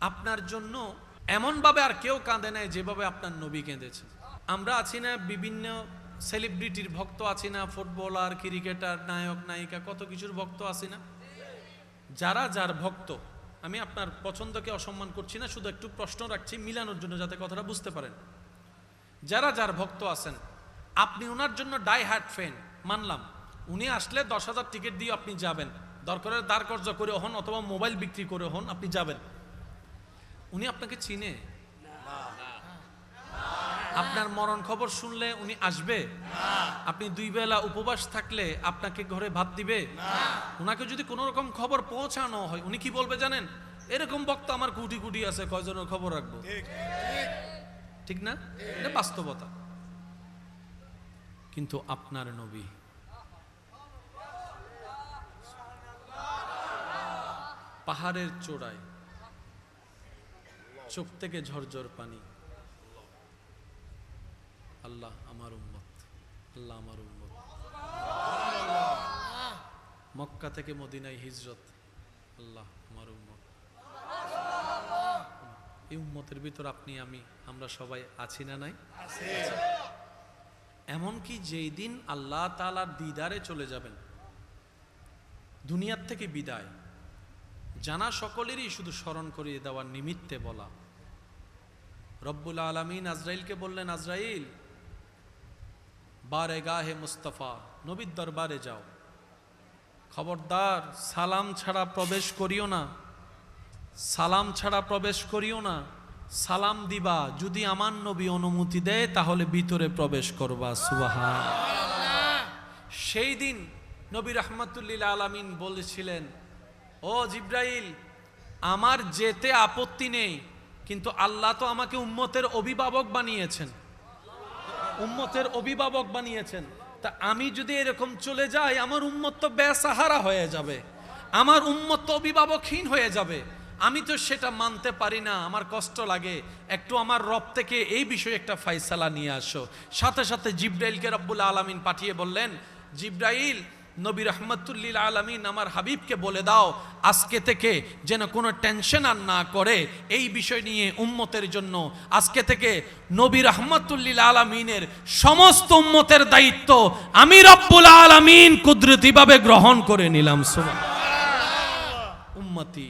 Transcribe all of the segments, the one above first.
আপনার জন্য এমনভাবে আর কেউ কাঁদে নাই যেভাবে আপনার নবী কেঁদেছেন। আমরা আছি না বিভিন্ন সেলিব্রিটির ভক্ত আছি না, ফুটবলার, ক্রিকেটার, নায়ক নায়িকা, কত কিছুর ভক্ত আছি না। যারা যার ভক্ত, আমি আপনার পছন্দকে অসম্মান করছি না, শুধু একটু প্রশ্ন রাখছি মিলানোর জন্য যাতে কথাটা বুঝতে পারেন। যারা যার ভক্ত আছেন, আপনি ওনার জন্য ডাই হার্ট ফ্যান মানলাম, উনি আসলে 10,000 টিকিট দিয়ে আপনি যাবেন, দরকারের দাঁড় কর্য করে হন অথবা মোবাইল বিক্রি করে হন, আপনি যাবেন। উনি আপনাকে চিনে? আপনার মরণ খবর শুনলে উনি আসবে? আপনি 2 বেলা উপবাস থাকলে আপনাকে ঘরে ভাত দিবে? ওনাকে যদি কোনো রকম খবর পৌঁছানো হয়, উনি কি বলবে জানেন? এরকম বক্তা আমার কোটি কোটি আছে, কয়জনের খবর রাখবো? ঠিক না? এটা বাস্তবতা। কিন্তু আপনার নবী পাহাড়ের চূড়ায়, চোখ থেকে ঝরঝর পানি, আল্লাহ আমার উম্মত, আল্লাহ আমার উম্মত। মক্কা থেকে মদিনায় হিজরত, আল্লাহ আমার উম্মত। এই উম্মতের ভিতর আপনি আমরা সবাই আছি না নাই? এমনকি যেই দিন আল্লাহ তাআলার দিদারে চলে যাবেন, দুনিয়ার থেকে বিদায় জানা সকলেরই শুধু স্মরণ করিয়ে দেওয়ার নিমিত্তে বলা, রব্বুল আলামিন আজরাইলকে বললেন, আজরাইল বারেগাহে মুস্তাফা, নবীর দরবারে যাও, খবরদার সালাম ছাড়া প্রবেশ করিও না, সালাম ছাড়া প্রবেশ করিও না, সালাম দিবা, যদি আমার নবী অনুমতি দেয় তাহলে ভিতরে প্রবেশ করবা। সুবহানাল্লাহ। সেই দিন নবী রাহমাতুল্লিল আলামিন বলেছিলেন, ও জিব্রাইল, আমার যেতে আপত্তি নেই, কিন্তু আল্লাহ তো আমাকে উম্মতের অভিভাবক বানিয়েছেন, উম্মতের অভিভাবক বানিয়েছেন, তা আমি যদি এরকম চলে যাই আমার উম্মত তো বেসাহারা হয়ে যাবে, আমার উম্মত তো অভিভাবকহীন হয়ে যাবে, আমি তো সেটা মানতে পারি না, আমার কষ্ট লাগে, একটু আমার রব থেকে এই বিষয়ে একটা ফায়সালা নিয়ে আসো। সাথে সাথে জিব্রাইলকে রব্বুল আলামিন পাঠিয়ে বললেন, জিব্রাইল, নবী রাহমাতুল্লিল আলামিন আমার হাবিবকে বলে দাও আজকে থেকে যেন কোনো টেনশন আর না করে এই বিষয় নিয়ে উম্মতের জন্য, আজকে থেকে নবী রাহমাতুল্লিল আলামিনের সমস্ত উম্মতের দায়িত্ব আমি রব্বুল আলামিন কুদরতিভাবে গ্রহণ করে নিলাম। সুবহানাল্লাহ। উম্মতি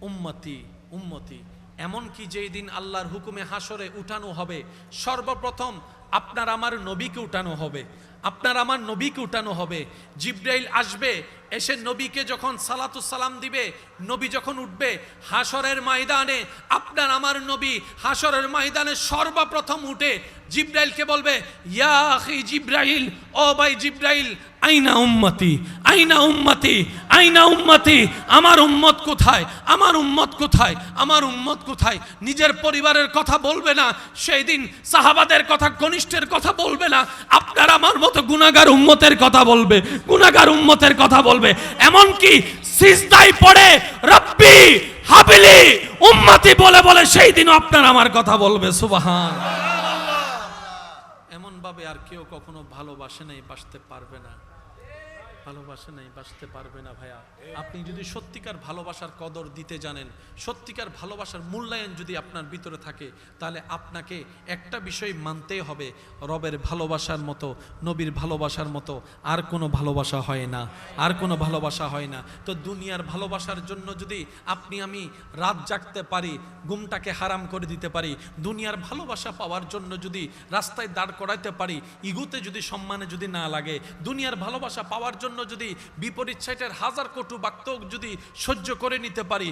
উম্মতি উম্মতি। এমনকি যেই দিন আল্লাহর হুকুমে হাসরে উঠানো হবে, সর্বপ্রথম আপনার আমার নবীকে উঠানো হবে, আপনার আমার নবীকে উঠানো হবে। জিব্রাইল আসবে, এসে নবীকে যখন সালাতুস সালাম দিবে, নবী যখন উঠবে হাসরের ময়দানে, আপনার আমার নবী হাসরের ময়দানে সর্বপ্রথম উঠে জিব্রাইলকে বলবে, ইয়া আখি জিব্রাইল, ও ভাই জিব্রাইল, আইনা উম্মতি, আইনা উম্মতি, আইনা উম্মতি, আমার উম্মত কোথায়, আমার উম্মত কোথায়, আমার উম্মত কোথায়। নিজের পরিবারের কথা বলবে না সেই দিন, সাহাবাদের কথা, ঘনিষ্ঠের কথা বলবে না, আপনার আমার মতো গুনাহগার উম্মতের কথা বলবে, গুনাহগার উম্মতের কথা বলবে। এমনকি সিজদায় পড়ে রব্বি হাবিলি উম্মতি বলে বলে সেই দিন আপনার আমার কথা বলবে। সুবহানাল্লাহ। এমন ভাবে আর কেউ কখনো ভালোবাসে নাই, বাসতে পারবে না, ভালোবাসে নাই, বাসতে পারবে না। ভাইয়া, আপনি যদি সত্যিকার ভালোবাসার কদর দিতে জানেন, সত্যিকার ভালোবাসার মূল্যায়ন যদি আপনার ভিতরে থাকে, তাহলে আপনাকে একটা বিষয় মানতেই হবে, রবের ভালোবাসার মতো, নবীর ভালোবাসার মতো আর কোনো ভালোবাসা হয় না, আর কোনো ভালোবাসা হয় না। তো দুনিয়ার ভালোবাসার জন্য যদি আপনি আমি রাত জাগতে পারি, ঘুমটাকে হারাম করে দিতে পারি, দুনিয়ার ভালোবাসা পাওয়ার জন্য যদি রাস্তায় দাঁড় করাইতে পারি, ইগুতে যদি সম্মানে যদি না লাগে, দুনিয়ার ভালোবাসা পাওয়ার জন্য যদি বিপরীত সাইটের হাজার কটু বাক্য যদি সহ্য করে নিতে পারি,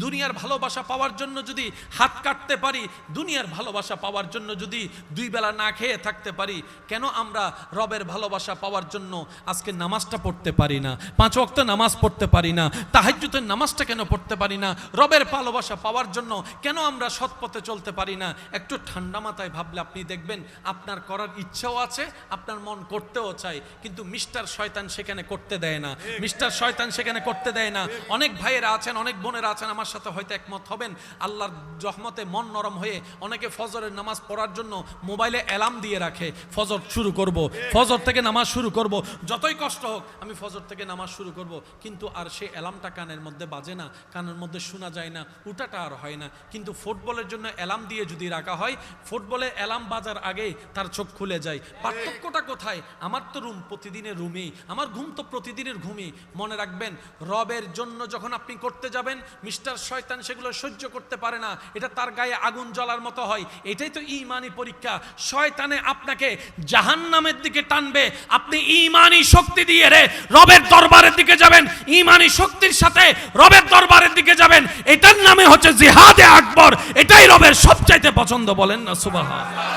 দুনিয়ার ভালোবাসা পাওয়ার জন্য যদি হাত কাটতে পারি, দুনিয়ার ভালোবাসা পাওয়ার জন্য যদি 2 বেলা না খেয়ে থাকতে পারি, কেন আমরা রবের ভালোবাসা পাওয়ার জন্য আজকে নামাজটা পড়তে পারি না, 5 ওয়াক্ত নামাজ পড়তে পারি না, তাহাজ্জুদের নামাজটা কেন পড়তে পারি না? রবের ভালোবাসা পাওয়ার জন্য কেন আমরা সৎ পথে চলতে পারি না? একটু ঠান্ডা মাথায় ভাবলে আপনি দেখবেন আপনার করার ইচ্ছাও আছে, আপনার মন করতেও চায়, কিন্তু মিস্টার শয়তান সেখানে সেখানে করতে দেয় না, মিস্টার শয়তান সেখানে করতে দেয় না। অনেক ভাইয়েরা আছেন, অনেক বোনেরা আছেন, আমার সাথে হয়তো একমত হবেন, আল্লাহর রহমতে মন নরম হয়ে অনেকে ফজরের নামাজ পড়ার জন্য মোবাইলে অ্যালার্ম দিয়ে রাখে, ফজর শুরু করব, ফজর থেকে নামাজ শুরু করব, যতই কষ্ট হোক আমি ফজর থেকে নামাজ শুরু করব, কিন্তু আর সেই অ্যালার্মটা কানের মধ্যে বাজে না, কানের মধ্যে শোনা যায় না, ওটাটা আর হয় না। কিন্তু ফুটবলের জন্য অ্যালার্ম দিয়ে যদি রাখা হয়, ফুটবলে অ্যালার্ম বাজার আগে তার চোখ খুলে যায়। পার্থক্যটা কোথায়? আমার তো রুম প্রতিদিনের রুমেই, আমার ঘুম তো প্রতিদিনের ঘুমই। মনে রাখবেন, রবের জন্য যখন আপনি করতে যাবেন, মিস্টার শয়তান সেগুলো সহ্য করতে পারে না, এটা তার গায়ে আগুন জ্বলার মতো হয়। এটাই তো ঈমানি পরীক্ষা। শয়তানে আপনাকে জাহান্নামের দিকে টানবে, আপনি ঈমানি শক্তি দিয়ে রে রবের দরবারের দিকে যাবেন, ঈমানি শক্তির সাথে রবের দরবারের দিকে যাবেন। এটার নামে হচ্ছে জিহাদে আকবর, এটাই রবের সবচাইতে পছন্দ। বলেন না সুবহানাল্লাহ।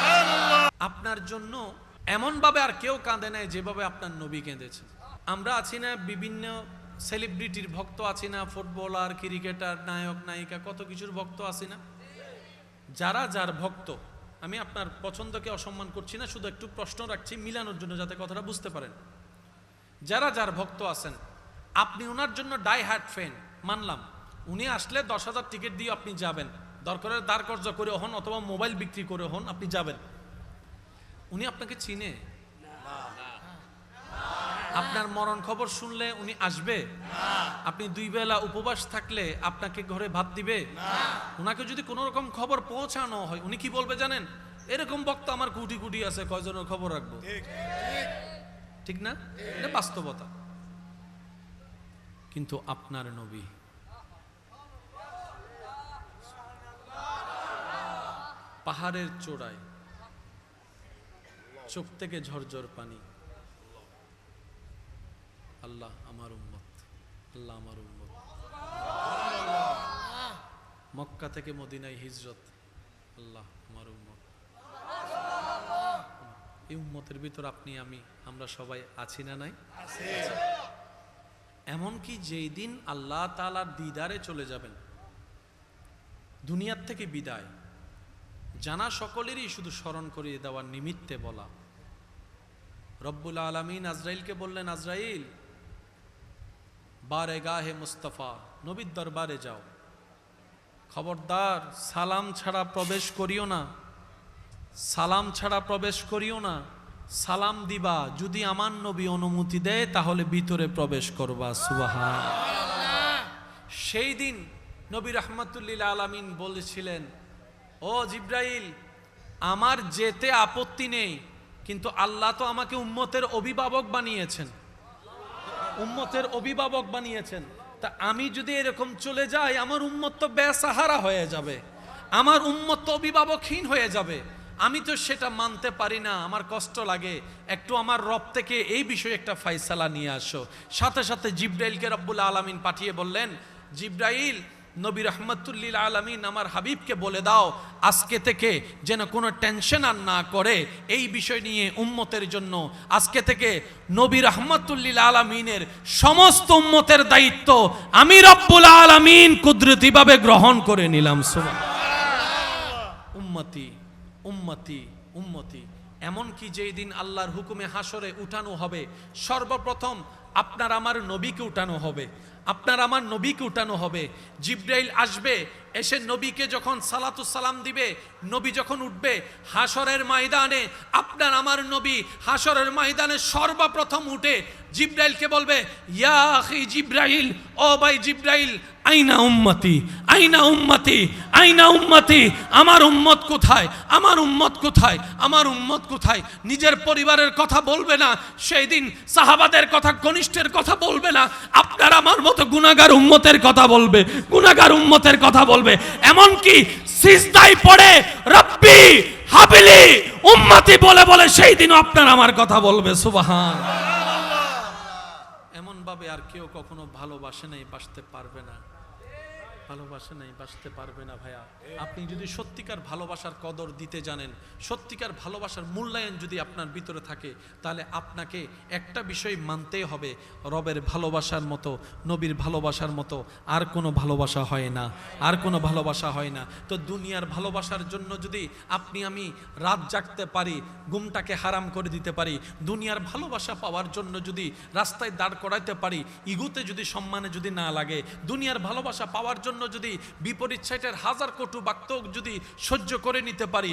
আপনার জন্য এমন ভাবে আর কেউ কাঁদে নাই যেভাবে আপনার নবী কেঁদেছে। আমরা আছি না বিভিন্ন সেলিব্রিটির ভক্ত আছি না, ফুটবলার, ক্রিকেটার, নায়ক নায়িকা, কত কিছুর ভক্ত আছি না। যারা যার ভক্ত, আমি আপনার পছন্দকে অসম্মান করছি না, শুধু একটু প্রশ্ন রাখছি মিলানোর জন্য যাতে কথাটা বুঝতে পারেন। যারা যার ভক্ত আছেন, আপনি ওনার জন্য ডাই হার্ট ফ্যান, মানলাম। উনি আসলে 10,000 টিকিট দিয়ে আপনি যাবেন, দরকারের দাঁড় কর্য করে হন অথবা মোবাইল বিক্রি করে হন, আপনি যাবেন। উনি আপনাকে চিনে? আপনার মরণ খবর শুনলে উনি আসবে? আপনি 2 বেলা উপবাস থাকলে আপনাকে ঘরে ভাত দিবে? উনাকে যদি কোনো রকম খবর পৌঁছানো হয়, উনি কি বলবে জানেন? এরকম বক্তা আমার কোটি কোটি আছে, কয়জনের খবর রাখবো? ঠিক না? এটা বাস্তবতা। কিন্তু আপনার নবী পাহাড়ের চূড়ায়, চোখ থেকে ঝরঝর পানি, আল্লাহ আমার উম্মত, আল্লাহ আমার উম্মত। মক্কা থেকে মদিনায় হিজরত, আল্লাহ আমার উম্মত। এই উম্মতের ভিতর আপনি আমি আমরা সবাই আছি না নাই? এমনকি যেই দিন আল্লাহ তাআলার দিদারে চলে যাবেন, দুনিয়ার থেকে বিদায় জানা সকলেরই শুধু স্মরণ করিয়ে দেওয়ার নিমিত্তে বলা। রব্বুল আলামিন আজরাইলকে বললেন, আজরাইল বারেগাহে মুস্তাফা, নবীর দরবারে যাও, খবরদার সালাম ছাড়া প্রবেশ করিও না, সালাম ছাড়া প্রবেশ করিও না। সালাম দিবা, যদি আমার নবী অনুমতি দেয় তাহলে ভিতরে প্রবেশ করবা। সুবহানাল্লাহ। সেই দিন নবী রাহমাতুল্লিল আলামিন বলেছিলেন, ও জিব্রাইল, আমার যেতে আপত্তি নেই, কিন্তু আল্লাহ তো আমাকে উম্মতের অভিভাবক বানিয়েছেন, উম্মতের অভিভাবক বানিয়েছেন। তা আমি যদি এরকম চলে যাই, আমার উম্মত তো বেসাহারা হয়ে যাবে, আমার উম্মত তো অভিভাবকহীন হয়ে যাবে। আমি তো সেটা মানতে পারি না, আমার কষ্ট লাগে। একটু আমার রব থেকে এই বিষয়ে একটা ফায়সালা নিয়ে আসো। সাথে সাথে জিব্রাইলকে রব্বুল আলামিন পাঠিয়ে বললেন, জিব্রাইল, নবী রাহমাতুল্লিল আলামিন আমার হাবিবকে বলে দাও, আজকে থেকে যেন কোনো টেনশন আর না করে এই বিষয় নিয়ে উম্মতের জন্য। আজকে থেকে নবী রাহমাতুল্লিল আলামিনের সমস্ত উম্মতের দায়িত্ব আমি রব্বুল আলামিন কুদরতিভাবে গ্রহণ করে নিলাম। সুবহানাল্লাহ। উম্মতি উম্মতি উম্মতি। এমনকি যেই দিন আল্লাহর হুকুমে হাসরে উঠানো হবে, সর্বপ্রথম আপনার আমার নবীকে উঠানো হবে, আপনার আমার নবীকে উঠানো হবে। জিব্রাইল আসবে, এসে নবীকে যখন সালাতু সালাম দিবে, নবী যখন উঠবে হাসরের ময়দানে, আপনার আমার নবী হাসরের ময়দানে সর্বপ্রথম উঠে জিব্রাইলকে বলবে, ইয়া আখি জিব্রাইল, ও ভাই জিব্রাইল, আইনা উম্মতি, আইনা উম্মতি, আইনা উম্মতি, আমার উম্মত কোথায়, আমার উম্মত কোথায়, আমার উম্মত কোথায়। নিজের পরিবারের কথা বলবে না সেই দিন, সাহাবাদের কথা, ঘনিষ্ঠের কথা বলবে না, আপনার আমার মতো গুনাহগার উম্মতের কথা বলবে, গুনাহগার উম্মতের কথা বলবে। এমনকি সিজদায় পড়ে রব্বি হাবিলি উম্মতি বলে বলে সেই দিন আপনার আমার কথা বলবে। সুবহানাল্লাহ। এমন ভাবে আর কেউ কখনো ভালোবাসে নাই, বাসতে পারবে না, ভালোবাসা নাই, বাসতে পারবে না ভাইয়া। আপনি যদি সত্যিকার ভালোবাসার কদর দিতে জানেন, সত্যিকার ভালোবাসার মূল্যায়ন যদি আপনার ভিতরে থাকে, তাহলে আপনাকে একটা বিষয় মানতেই হবে, রবের ভালোবাসার মতো, নবীর ভালোবাসার মতো আর কোনো ভালোবাসা হয় না, আর কোনো ভালোবাসা হয় না। তো দুনিয়ার ভালোবাসার জন্য যদি আপনি আমি রাত জাগতে পারি, ঘুমটাকে হারাম করে দিতে পারি, দুনিয়ার ভালোবাসা পাওয়ার জন্য যদি রাস্তায় দাঁড় করাইতে পারি, ইগুতে যদি সম্মানে যদি না লাগে, দুনিয়ার ভালোবাসা পাওয়ার জন্য যদি বিপরীত সাইটের হাজার কটু বাক্য যদি সহ্য করে নিতে পারি,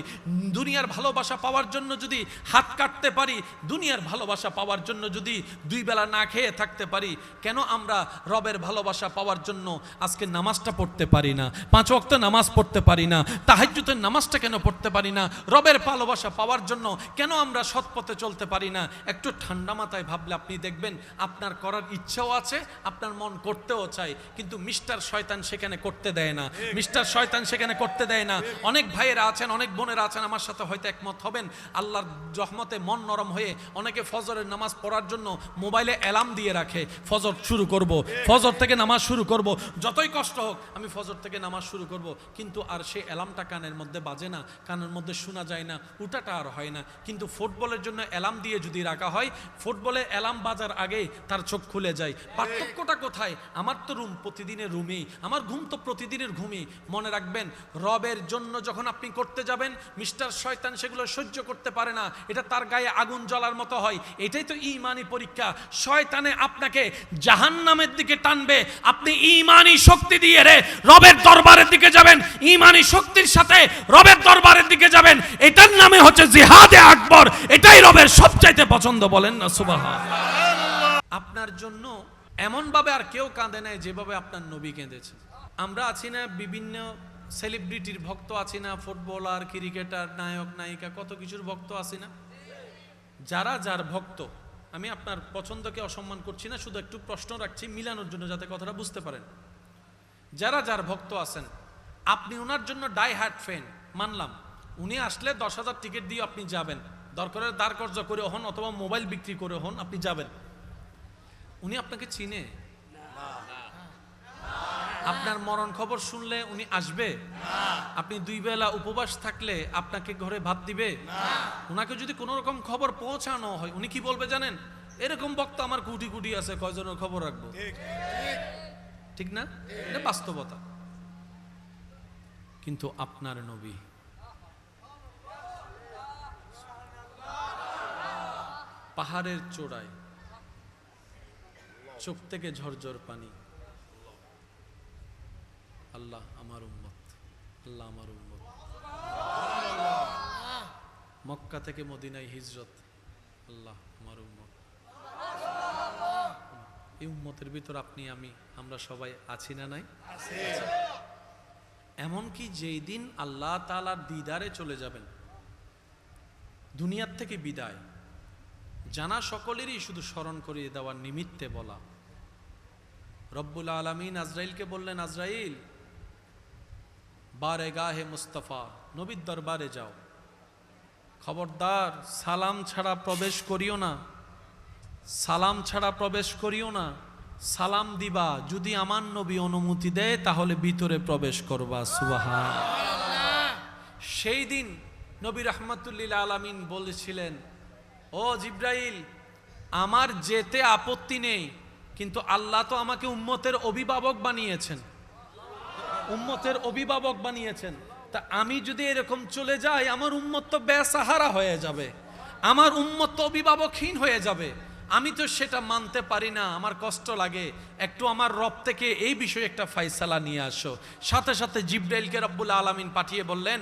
দুনিয়ার ভালোবাসা পাওয়ার জন্য যদি হাত কাটতে পারি, দুনিয়ার ভালোবাসা পাওয়ার জন্য যদি দুই বেলা না খেয়ে থাকতে পারি, কেন আমরা রবের ভালোবাসা পাওয়ার জন্য আজকে নামাজটা পড়তে পারি না, 5 ওয়াক্ত নামাজ পড়তে পারি না, তাহাজ্জুদের নামাজটা কেন পড়তে পারি না? রবের ভালোবাসা পাওয়ার জন্য কেন আমরা সৎ পথে চলতে পারি না? একটু ঠান্ডা মাথায় ভাবলে আপনি দেখবেন আপনার করার ইচ্ছাও আছে, আপনার মন করতেও চায়, কিন্তু মিস্টার শয়তান সেখানে করতে দেয় না, মিস্টার শয়তান সেখানে করতে দেয় না। অনেক ভাইয়েরা আছেন, অনেক বোনেরা আছেন, আমার সাথে হয়তো একমত হবেন, আল্লাহর রহমতে মন নরম হয়ে অনেকে ফজরের নামাজ পড়ার জন্য মোবাইলে অ্যালার্ম দিয়ে রাখে, ফজর শুরু করব, ফজর থেকে নামাজ শুরু করব, যতই কষ্ট হোক আমি ফজর থেকে নামাজ শুরু করব, কিন্তু আর সেই অ্যালার্মটা কানের মধ্যে বাজে না, কানের মধ্যে শোনা যায় না, উঠাটা আর হয় না। কিন্তু ফুটবলের জন্য অ্যালার্ম দিয়ে যদি রাখা হয়, ফুটবলে অ্যালার্ম বাজার আগে তার চোখ খুলে যায়। পার্থক্যটা কোথায়? আমার তো রুম প্রতিদিনের রুমেই, আমার ঘুম তো প্রতিদিনের ঘুমই। মনে রাখবেন, রবের জন্য যখন আপনি করতে যাবেন, মিস্টার শয়তান সেগুলো সহ্য করতে পারে না, এটা তার গায়ে আগুন জ্বলার মতো হয়। এটাই তো ঈমানি পরীক্ষা। শয়তানে আপনাকে জাহান্নামের দিকে টানবে, আপনি ঈমানি শক্তি দিয়ে রে রবের দরবারের দিকে যাবেন, ঈমানি শক্তির সাথে রবের দরবারের দিকে যাবেন, এটার নামে হচ্ছে জিহাদে আকবর। এটাই রবের সবচাইতে পছন্দ, বলেন না সুবহানাল্লাহ। আপনার জন্য এমন ভাবে আর কেউ কাঁদে নাই যেভাবে আপনার নবী কেঁদেছে। আমরা আছি না বিভিন্ন সেলিব্রিটির ভক্ত আছি না, ফুটবলার, ক্রিকেটার, নায়ক নায়িকা, কত কিছুর ভক্ত আছি না। যারা যার ভক্ত, আমি আপনার পছন্দকে অসম্মান করছি না, শুধু একটু প্রশ্ন রাখছি মিলানোর জন্য, যাতে কথাটা বুঝতে পারেন। যারা যার ভক্ত আছেন, আপনি ওনার জন্য ডাই হার্ট ফ্যান, মানলাম, উনি আসলে 10,000 টিকিট দিয়ে আপনি যাবেন, দরকারের দাঁড় কর্য করে হন অথবা মোবাইল বিক্রি করে হন, আপনি যাবেন। উনি আপনাকে চিনে? আপনার মরণ খবর শুনলে উনি আসবে? আপনি 2 বেলা উপবাস থাকলে আপনাকে ঘরে ভাত দিবে? উনাকে যদি কোনো রকম খবর পৌঁছানো হয়, উনি কি বলবে জানেন? এরকম বক্তা আমার কোটি কোটি আছে, কয়জনের খবর রাখবো? ঠিক না? এটা বাস্তবতা। কিন্তু আপনার নবী পাহাড়ের চূড়ায়, চোখ থেকে ঝরঝর পানি, আল্লাহ আমার উম্মত, আল্লাহ আমার উম্মত। মক্কা থেকে মদিনায় হিজরত, আল্লাহ আমার উম্মত। এই উম্মতের ভিতর আপনি আমি, আমরা সবাই আছি না নাই? এমনকি যেই দিন আল্লাহ তাআলার দিদারে চলে যাবেন, দুনিয়ার থেকে বিদায় জানা সকলেরই শুধু স্মরণ করিয়ে দেওয়ার নিমিত্তে বলা, রব্বুল আলামিন আজরাইলকে বললেন, আজরাইল বারেগাহে মুস্তাফা, নবীর দরবারে যাও, খবরদার সালাম ছাড়া প্রবেশ করিও না, সালাম ছাড়া প্রবেশ করিও না, সালাম দিবা যদি আমার নবী অনুমতি দেয় তাহলে ভিতরে প্রবেশ করবা। সুবহানাল্লাহ। সেই দিন নবী রাহমাতুল্লিল আলামিন বলেছিলেন, ও জিব্রাইল, আমার যেতে আপত্তি নেই, কিন্তু আল্লাহ তো আমাকে উম্মতের অভিভাবক বানিয়েছেন, উম্মতের অভিভাবক বানিয়েছেন, তা আমি যদি এরকম চলে যাই, আমার উম্মত তো বেসাহারা হয়ে যাবে, আমার উম্মত তো অভিভাবকহীন হয়ে যাবে। আমি তো সেটা মানতে পারি না, আমার কষ্ট লাগে, একটু আমার রব থেকে এই বিষয়ে একটা ফায়সালা নিয়ে আসো। সাথে সাথে জিব্রাইলকে রব্বুল আলামিন পাঠিয়ে বললেন,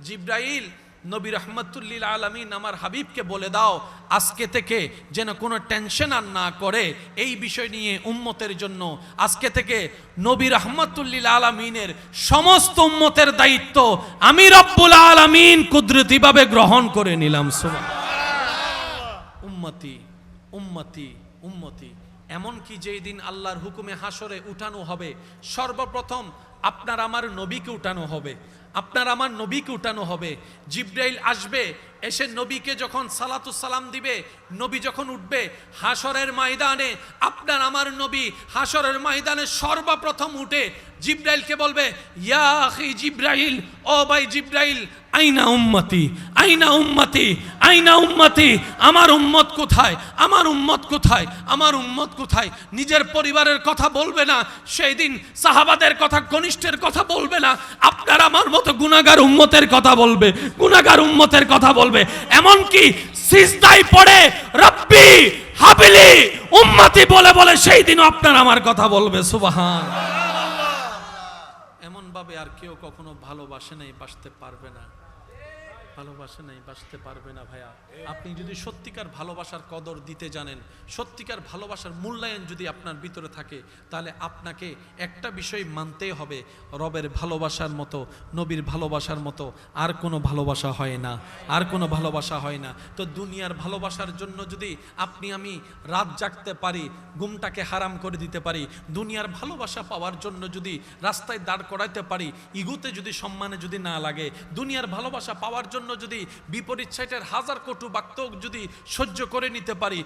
জিব্রাইল, নবী রাহমাতুল্লিল আলামিন আমার হাবিবকে বলে দাও, আজকে থেকে যেন কোনো টেনশন আর না করে এই বিষয় নিয়ে উম্মতের জন্য। আজকে থেকে নবী রাহমাতুল্লিল আলামিনের সমস্ত উম্মতের দায়িত্ব আমি রব্বুল আলামিন কুদরতিভাবে গ্রহণ করে নিলাম। সুবহানাল্লাহ। উম্মতি উম্মতি উম্মতি, এমনকি যেই দিন আল্লাহর হুকুমে হাসরে উঠানো হবে, সর্বপ্রথম আপনার আমার নবীকে উঠানো হবে। আপনার আমার নবীকে উঠানো হবে। জিব্রাইল আসবে, এসে নবীকে যখন সালাতু সালাম দিবে, নবী যখন উঠবে হাসরের ময়দানে, আপনার আমার নবী হাসরের ময়দানে সর্বপ্রথম উঠে জিব্রাইলকে বলবে, ইয়া আখি জিব্রাইল, ও ভাই জিব্রাইল, আইনা উম্মতি, আইনা উম্মতি, আইনা উম্মতি, আমার উম্মত কোথায়, আমার উম্মত কোথায়, আমার উম্মত কোথায়। নিজের পরিবারের কথা বলবে না সেই দিন, সাহাবাদের কথা, ঘনিষ্ঠের কথা বলবে না, আপনার আমার মতো গুনাহগার উম্মতের কথা বলবে, গুনাহগার উম্মতের কথা বলবে। এমনকি সিজদায় পড়ে রব্বি হাবিলি উম্মতি বলে বলে সেই দিনও আপনার আমার কথা বলবে। সুবহান। এমন ভাবে আর কেউ কখনো ভালোবাসে নাই, বাসতে পারবে না, ভালোবাসে নাই, বাসতে পারবে না। ভাইয়া, আপনি যদি সত্যিকার ভালোবাসার কদর দিতে জানেন, সত্যিকার ভালোবাসার মূল্যায়ন যদি আপনার ভিতরে থাকে, তাহলে আপনাকে একটা বিষয় মানতেই হবে, রবের ভালোবাসার মতো, নবীর ভালোবাসার মতো আর কোনো ভালোবাসা হয় না, আর কোনো ভালোবাসা হয় না। তো দুনিয়ার ভালোবাসার জন্য যদি আপনি আমি রাত জাগতে পারি, ঘুমটাকে হারাম করে দিতে পারি, দুনিয়ার ভালোবাসা পাওয়ার জন্য যদি রাস্তায় দাঁড় করাইতে পারি, ইগুতে যদি সম্মানে যদি না লাগে, দুনিয়ার ভালোবাসা পাওয়ার জন্য যদি বিপরীত সাইটের হাজার কটু বাক্য যদি সহ্য করে নিতে পারি,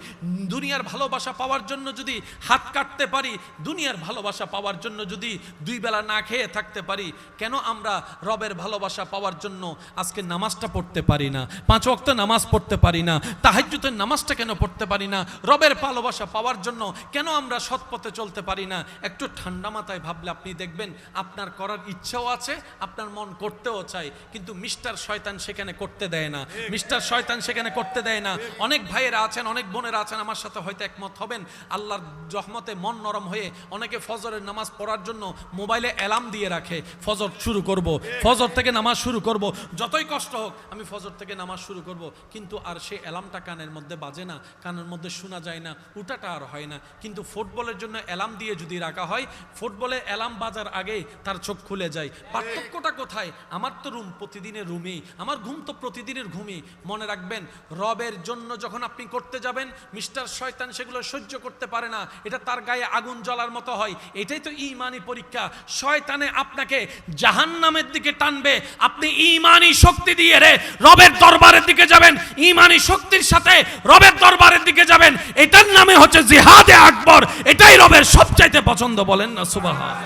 দুনিয়ার ভালোবাসা পাওয়ার জন্য যদি হাত কাটতে পারি, দুনিয়ার ভালোবাসা পাওয়ার জন্য যদি দুই বেলা না খেয়ে থাকতে পারি, কেন আমরা রবের ভালোবাসা পাওয়ার জন্য আজকে নামাজটা পড়তে পারি না, 5 ওয়াক্ত নামাজ পড়তে পারি না, তাহাজ্জুদের নামাজটা কেন পড়তে পারি না? রবের ভালোবাসা পাওয়ার জন্য কেন আমরা সৎ পথে চলতে পারি না? একটু ঠান্ডা মাথায় ভাবলে আপনি দেখবেন আপনার করার ইচ্ছাও আছে, আপনার মন করতেও চায়, কিন্তু মিস্টার শয়তান সেখানে করতে দেয় না, মিস্টার শয়তান সেখানে করতে দেয় না। অনেক ভাইয়েরা আছেন, অনেক বোনেরা আছেন, আমার সাথে হয়তো একমত হবেন, আল্লাহর রহমতে মন নরম হয়ে অনেকে ফজরের নামাজ পড়ার জন্য মোবাইলে অ্যালার্ম দিয়ে রাখে, ফজর শুরু করব, ফজর থেকে নামাজ শুরু করব, যতই কষ্ট হোক আমি ফজর থেকে নামাজ শুরু করব, কিন্তু আর সে অ্যালার্মটা কানের মধ্যে বাজে না, কানের মধ্যে শোনা যায় না, উঠাটা আর হয় না। কিন্তু ফুটবলের জন্য অ্যালার্ম দিয়ে যদি রাখা হয়, ফুটবলে অ্যালার্ম বাজার আগেই তার চোখ খুলে যায়। পার্থক্যটা কোথায়? আমার তো রুম প্রতিদিনের রুমেই, আমার ঘুম তো প্রতিদিনের ঘুমই। মনে রাখবেন, রবের জন্য যখন আপনি করতে যাবেন, মিস্টার শয়তান সেগুলো সহ্য করতে পারে না, এটা তার গায়ে আগুন জ্বলার মতো হয়। এটাই তো ঈমানি পরীক্ষা। শয়তানে আপনাকে জাহান্নামের দিকে টানবে, আপনি ঈমানি শক্তি দিয়ে রে রবের দরবারের দিকে যাবেন, ঈমানি শক্তির সাথে রবের দরবারের দিকে যাবেন। এটার নামে হচ্ছে জিহাদে আকবর, এটাই রবের সবচাইতে পছন্দ। বলেন না সুবহানাল্লাহ।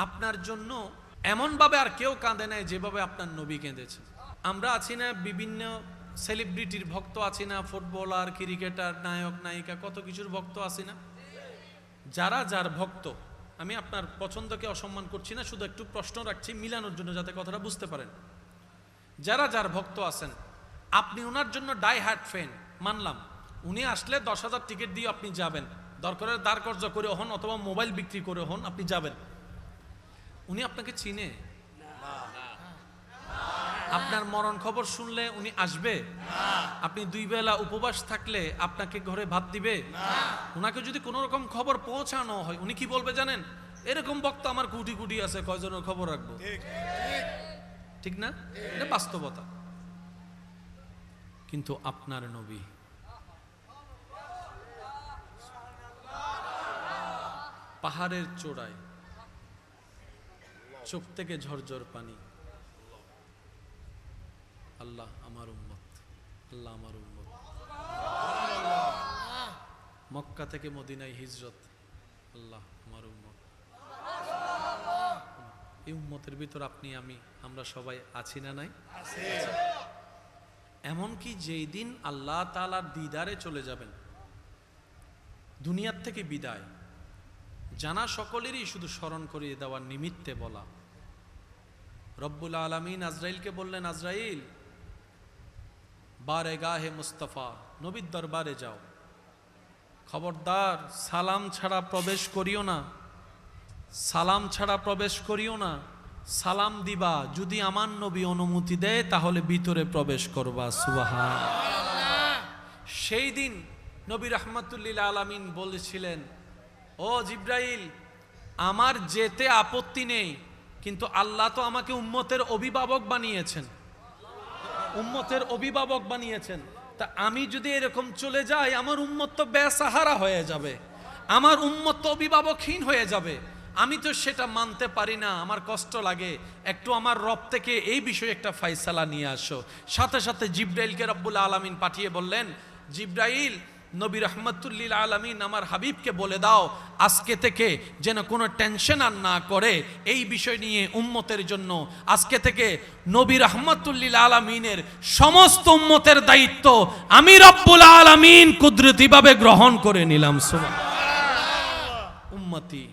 আপনার জন্য এমন ভাবে আর কেউ কাঁদে নাই যেভাবে আপনার নবী কেঁদেছে। আমরা আছি না বিভিন্ন সেলিব্রিটির ভক্ত আছি না, ফুটবলার, ক্রিকেটার, নায়ক নায়িকা, কত কিছুর ভক্ত আছি না। যারা যার ভক্ত, আমি আপনার পছন্দকে অসম্মান করছি না, শুধু একটু প্রশ্ন রাখছি মিলানোর জন্য, যাতে কথাটা বুঝতে পারেন। যারা যার ভক্ত আছেন, আপনি ওনার জন্য ডাই হার্ট ফ্যান, মানলাম। উনি আসলে 10,000 টিকিট দিয়ে আপনি যাবেন, দরকারের দাঁড় কর্য করে হন অথবা মোবাইল বিক্রি করে হন, আপনি যাবেন। উনি আপনাকে চিনে? আপনার মরণ খবর শুনলে উনি আসবে? আপনি 2 বেলা উপবাস থাকলে আপনাকে ঘরে ভাত দিবে? উনাকে যদি কোনো রকম খবর পৌঁছানো হয়, উনি কি বলবে জানেন? এরকম বক্তা আমার কোটি কোটি আছে, কয়জনের খবর রাখবো? ঠিক না? এটা বাস্তবতা। কিন্তু আপনার নবী পাহাড়ের চূড়ায়, চোখ থেকে ঝরঝর পানি, আল্লাহ আমার উম্মত, আল্লাহ আমার উম্মত। মক্কা থেকে মদিনায় হিজরত, আল্লাহ আমার উম্মত। এই উম্মতের ভিতর আপনি আমি আমরা সবাই আছি না নাই? এমনকি যেই দিন আল্লাহ তাআলার দিদারে চলে যাবেন, দুনিয়ার থেকে বিদায় জানা সকলেরই শুধু স্মরণ করিয়ে দেওয়ার নিমিত্তে বলা। রব্বুল আলামিন আজরাইলকে বললেন, আজরাইল বারেগাহে মুস্তাফা, নবীর দরবারে যাও, খবরদার সালাম ছাড়া প্রবেশ করিও না, সালাম ছাড়া প্রবেশ করিও না, সালাম দিবা, যদি আমার নবী অনুমতি দেয় তাহলে ভিতরে প্রবেশ করবা। সুবহানাল্লাহ। সেই দিন নবী রাহমাতুল্লিল আলামিন বলেছিলেন, ও জিব্রাইল, আমার যেতে আপত্তি নেই, কিন্তু আল্লাহ তো আমাকে উম্মতের অভিভাবক বানিয়েছেন, উম্মতের অভিভাবক বানিয়েছেন, তা আমি যদি এরকম চলে যাই, আমার উম্মত তো বেসাহারা হয়ে যাবে, আমার উম্মত তো অভিভাবকহীন হয়ে যাবে, আমি তো সেটা মানতে পারি না, আমার কষ্ট লাগে, একটু আমার রব থেকে এই বিষয়ে একটা ফায়সালা নিয়ে আসো। সাথে সাথে জিব্রাইলকে রব্বুল আলামিন পাঠিয়ে বললেন, জিব্রাইল, নবী রহমতুল্লিল আলামিন আমার হাবিবকে বলে দাও আজকে থেকে যেন কোনো টেনশন আর না করে এই বিষয় নিয়ে উম্মতের জন্য। আজকে থেকে নবী রহমতুল্লিল আলামিনের সমস্ত উম্মতের দায়িত্ব আমি রব্বুল আলামিন কুদরতিভাবে গ্রহণ করে নিলাম। সুবহানাল্লাহ। উম্মতি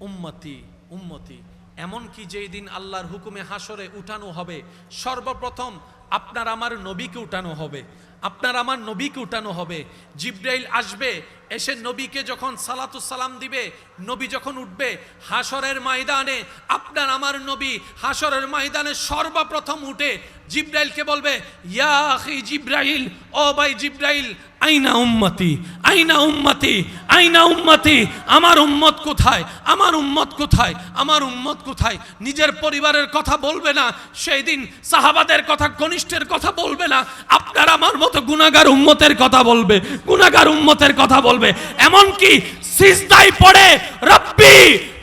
উম্মতি উম্মতি, এমনকি যেই দিন আল্লাহর হুকুমে হাসরে উঠানো হবে, সর্বপ্রথম আপনার আমার নবীকে উঠানো হবে, আপনার আমার নবীকে উঠানো হবে। জিব্রাইল আসবে, এসে নবীকে যখন সালাতুস সালাম দিবে, নবী যখন উঠবে হাসরের ময়দানে, আপনার আমার নবী হাসরের ময়দানে সর্বপ্রথম উঠে জিব্রাইলকে বলবে, ইয়া আখি জিব্রাইল, ও ভাই জিব্রাইল, আইনা উম্মতি, আইনা উম্মতি, আইনা উম্মতি, আমার উম্মত কোথায়, আমার উম্মত কোথায়, আমার উম্মত কোথায়। নিজের পরিবারের কথা বলবে না সেই দিন, সাহাবাদের কথা, ঘনিষ্ঠের কথা বলবে না, আপনার আমার মতো গুনাহগার উম্মতের কথা বলবে, গুনাহগার উম্মতের কথা বলবে। এমনকি সিজদায় পড়ে রব্বি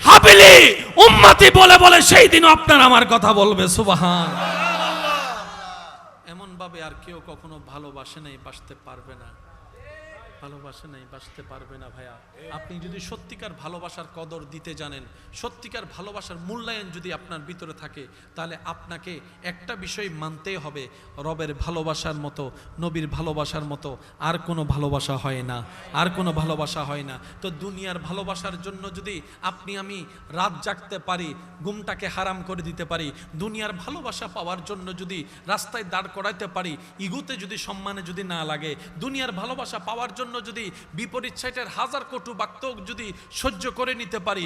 হাবিলি উম্মতি বলে বলে সেই দিন আপনার আমার কথা বলবে। সুবহানাল্লাহ। এমন ভাবে আর কেউ কখনো ভালোবাসে নাই, বাসতে পারবে না, ভালোবাসে নাই, বাসতে পারবে না। ভাইয়া, আপনি যদি সত্যিকার ভালোবাসার কদর দিতে জানেন, সত্যিকার ভালোবাসার মূল্যায়ন যদি আপনার ভিতরে থাকে, তাহলে আপনাকে একটা বিষয় মানতেই হবে, রবের ভালোবাসার মতো, নবীর ভালোবাসার মতো আর কোনো ভালোবাসা হয় না, আর কোনো ভালোবাসা হয় না। তো দুনিয়ার ভালোবাসার জন্য যদি আপনি আমি রাত জাগতে পারি, ঘুমটাকে হারাম করে দিতে পারি, দুনিয়ার ভালোবাসা পাওয়ার জন্য যদি রাস্তায় দাঁড় করাইতে পারি, ইগুতে যদি সম্মানে যদি না লাগে, দুনিয়ার ভালোবাসা পাওয়ার জন্য যদি বিপরীত সাইটের হাজার কটু বাক্য যদি সহ্য করে নিতে পারি,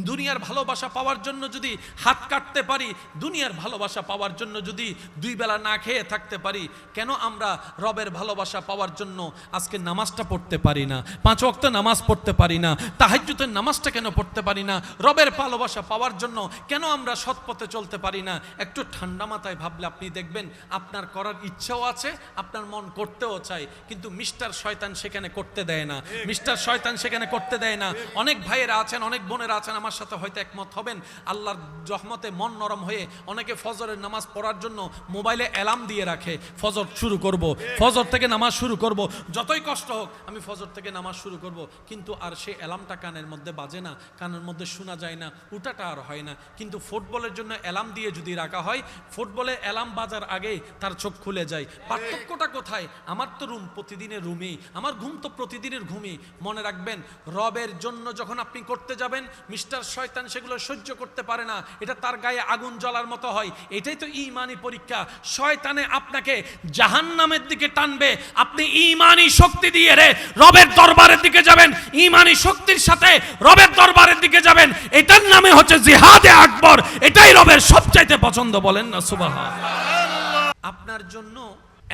দুনিয়ার ভালোবাসা পাওয়ার জন্য যদি হাত কাটতে পারি, দুনিয়ার ভালোবাসা পাওয়ার জন্য যদি দুই বেলা না খেয়ে থাকতে পারি, কেন আমরা রবের ভালোবাসা পাওয়ার জন্য আজকে নামাজটা পড়তে পারি না, 5 ওয়াক্ত নামাজ পড়তে পারি না, তাহাজ্জুদের নামাজটা কেন পড়তে পারি না? রবের ভালোবাসা পাওয়ার জন্য কেন আমরা সৎ পথে চলতে পারি না? একটু ঠান্ডা মাথায় ভাবলে আপনি দেখবেন আপনার করার ইচ্ছাও আছে, আপনার মন করতেও চায়, কিন্তু মিস্টার শয়তান সেখানে করতে দেয় না, মিস্টার শয়তান সেখানে করতে দেয় না। অনেক ভাইয়েরা আছেন, অনেক বোনেরা আছেন, আমার সাথে হয়তো একমত হবেন, আল্লাহর রহমতে মন নরম হয়ে অনেকে ফজরের নামাজ পড়ার জন্য মোবাইলে অ্যালার্ম দিয়ে রাখে, ফজর শুরু করব, ফজর থেকে নামাজ শুরু করব, যতই কষ্ট হোক আমি ফজর থেকে নামাজ শুরু করব, কিন্তু আর সেই অ্যালার্মটা কানের মধ্যে বাজে না, কানের মধ্যে শোনা যায় না, উঠাটা আর হয় না। কিন্তু ফুটবলের জন্য অ্যালার্ম দিয়ে যদি রাখা হয়, ফুটবলে অ্যালার্ম বাজার আগে তার চোখ খুলে যায়। পার্থক্যটা কোথায়? আমার তো রুম প্রতিদিনের রুমেই, আমার ঘুম তো প্রতিদিনের ঘুমই। মনে রাখবেন, রবের জন্য যখন আপনি করতে যাবেন, মিস্টার শয়তান সেগুলো সহ্য করতে পারে না, এটা তার গায়ে আগুন জ্বলার মতো হয়। এটাই তো ঈমানি পরীক্ষা। শয়তানে আপনাকে জাহান্নামের দিকে টানবে, আপনি ঈমানি শক্তি দিয়ে রে রবের দরবারের দিকে যাবেন, ঈমানি শক্তির সাথে রবের দরবারের দিকে যাবেন, এটার নামে হচ্ছে জিহাদে আকবর। এটাই রবের সবচাইতে পছন্দ, বলেন না সুবহানাল্লাহ। আপনার জন্য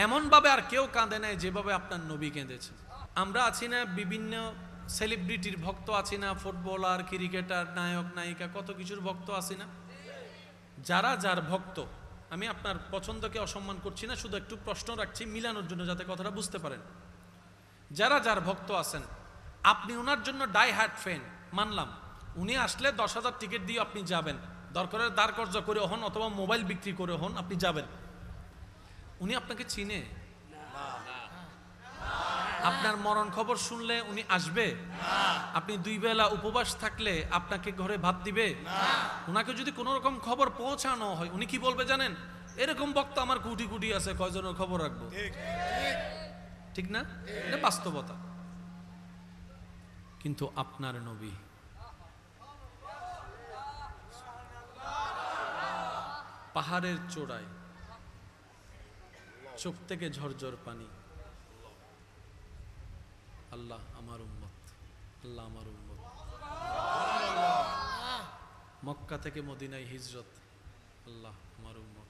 এমন ভাবে আর কেউ কাঁদে নাই যেভাবে আপনার নবী কেঁদেছে। আমরা আছি না বিভিন্ন সেলিব্রিটির ভক্ত আছি না, ফুটবলার, ক্রিকেটার, নায়ক নায়িকা, কত কিছুর ভক্ত আছি না। যারা যার ভক্ত, আমি আপনার পছন্দকে অসম্মান করছি না, শুধু একটু প্রশ্ন রাখছি মিলানোর জন্য, যাতে কথাটা বুঝতে পারেন। যারা যার ভক্ত আছেন, আপনি ওনার জন্য ডাই হার্ট ফ্যান, মানলাম, উনি আসলে 10,000 টিকিট দিয়ে আপনি যাবেন, দরকারের দাঁড় কর্য করে হন অথবা মোবাইল বিক্রি করে হন, আপনি যাবেন। উনি আপনাকে চিনে? আপনার মরণ খবর শুনলে উনি আসবে? আপনি 2 বেলা উপবাস থাকলে আপনাকে ঘরে ভাত দিবে? ওনাকে যদি কোনো রকম খবর পৌঁছানো হয়, উনি কি বলবে জানেন? এরকম বক্তা আমার কোটি কোটি আছে, কয়জনের খবর রাখবো? ঠিক না? এটা বাস্তবতা। কিন্তু আপনার নবী পাহাড়ের চূড়ায়, চোখ থেকে ঝরঝর পানি, আল্লাহ আমার উম্মত, আল্লাহ আমার উম্মত। মক্কা থেকে মদিনায় হিজরত, আল্লাহ আমার উম্মত।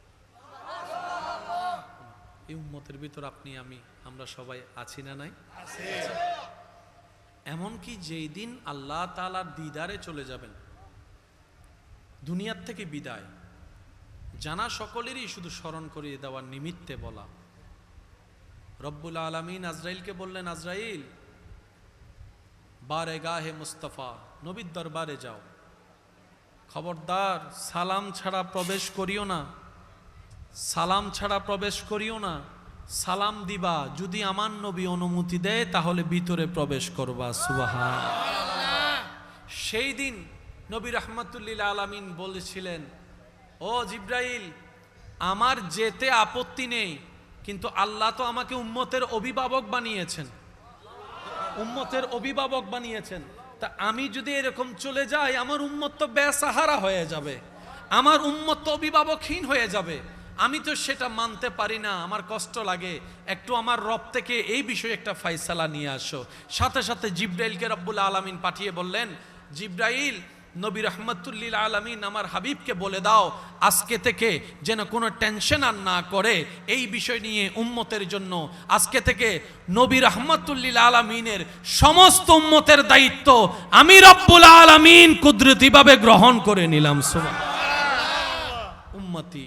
এই উম্মতের ভিতর আপনি আমি আমরা সবাই আছি না নাই? এমনকি যেই দিন আল্লাহ তাআলার দিদারে চলে যাবেন, দুনিয়ার থেকে বিদায় জানা সকলেরই শুধু স্মরণ করিয়ে দেওয়ার নিমিত্তে বলা। রব্বুল আলামিন আজরাইলকে বললেন, আজরাইল বারেগাহে মুস্তাফা, নবীর দরবারে যাও, খবরদার সালাম ছাড়া প্রবেশ করিও না, সালাম ছাড়া প্রবেশ করিও না। সালাম দিবা, যদি আমার নবী অনুমতি দেয় তাহলে ভিতরে প্রবেশ করবা। সুবহানাল্লাহ। সেই দিন নবী রাহমাতুল্লিল আলামিন বলেছিলেন, ও জিব্রাইল, আমার যেতে আপত্তি নেই, কিন্তু আল্লাহ তো আমাকে উম্মতের অভিভাবক বানিয়েছেন, উম্মতের অভিভাবক বানিয়েছেন। তা আমি যদি এরকম চলে যাই, আমার উম্মত তো বেসাহারা হয়ে যাবে, আমার উম্মত তো অভিভাবকহীন হয়ে যাবে। আমি তো সেটা মানতে পারি না, আমার কষ্ট লাগে। একটু আমার রব থেকে এই বিষয়ে একটা ফায়সালা নিয়ে আসো। সাথে সাথে জিব্রাইলকে রব্বুল আলামিন পাঠিয়ে বললেন, জিব্রাইল, নবী রাহমাতুল্লিল আলামিন আমার হাবিবকে বলে দাও, আজকে থেকে যেন কোনো টেনশন আর না করে এই বিষয় নিয়ে উম্মতের জন্য। আজকে থেকে নবী রাহমাতুল্লিল আলামিনের সমস্ত উম্মতের দায়িত্ব আমি রব্বুল আলামিন কুদরতিভাবে গ্রহণ করে নিলাম। সুবহানাল্লাহ। উম্মতি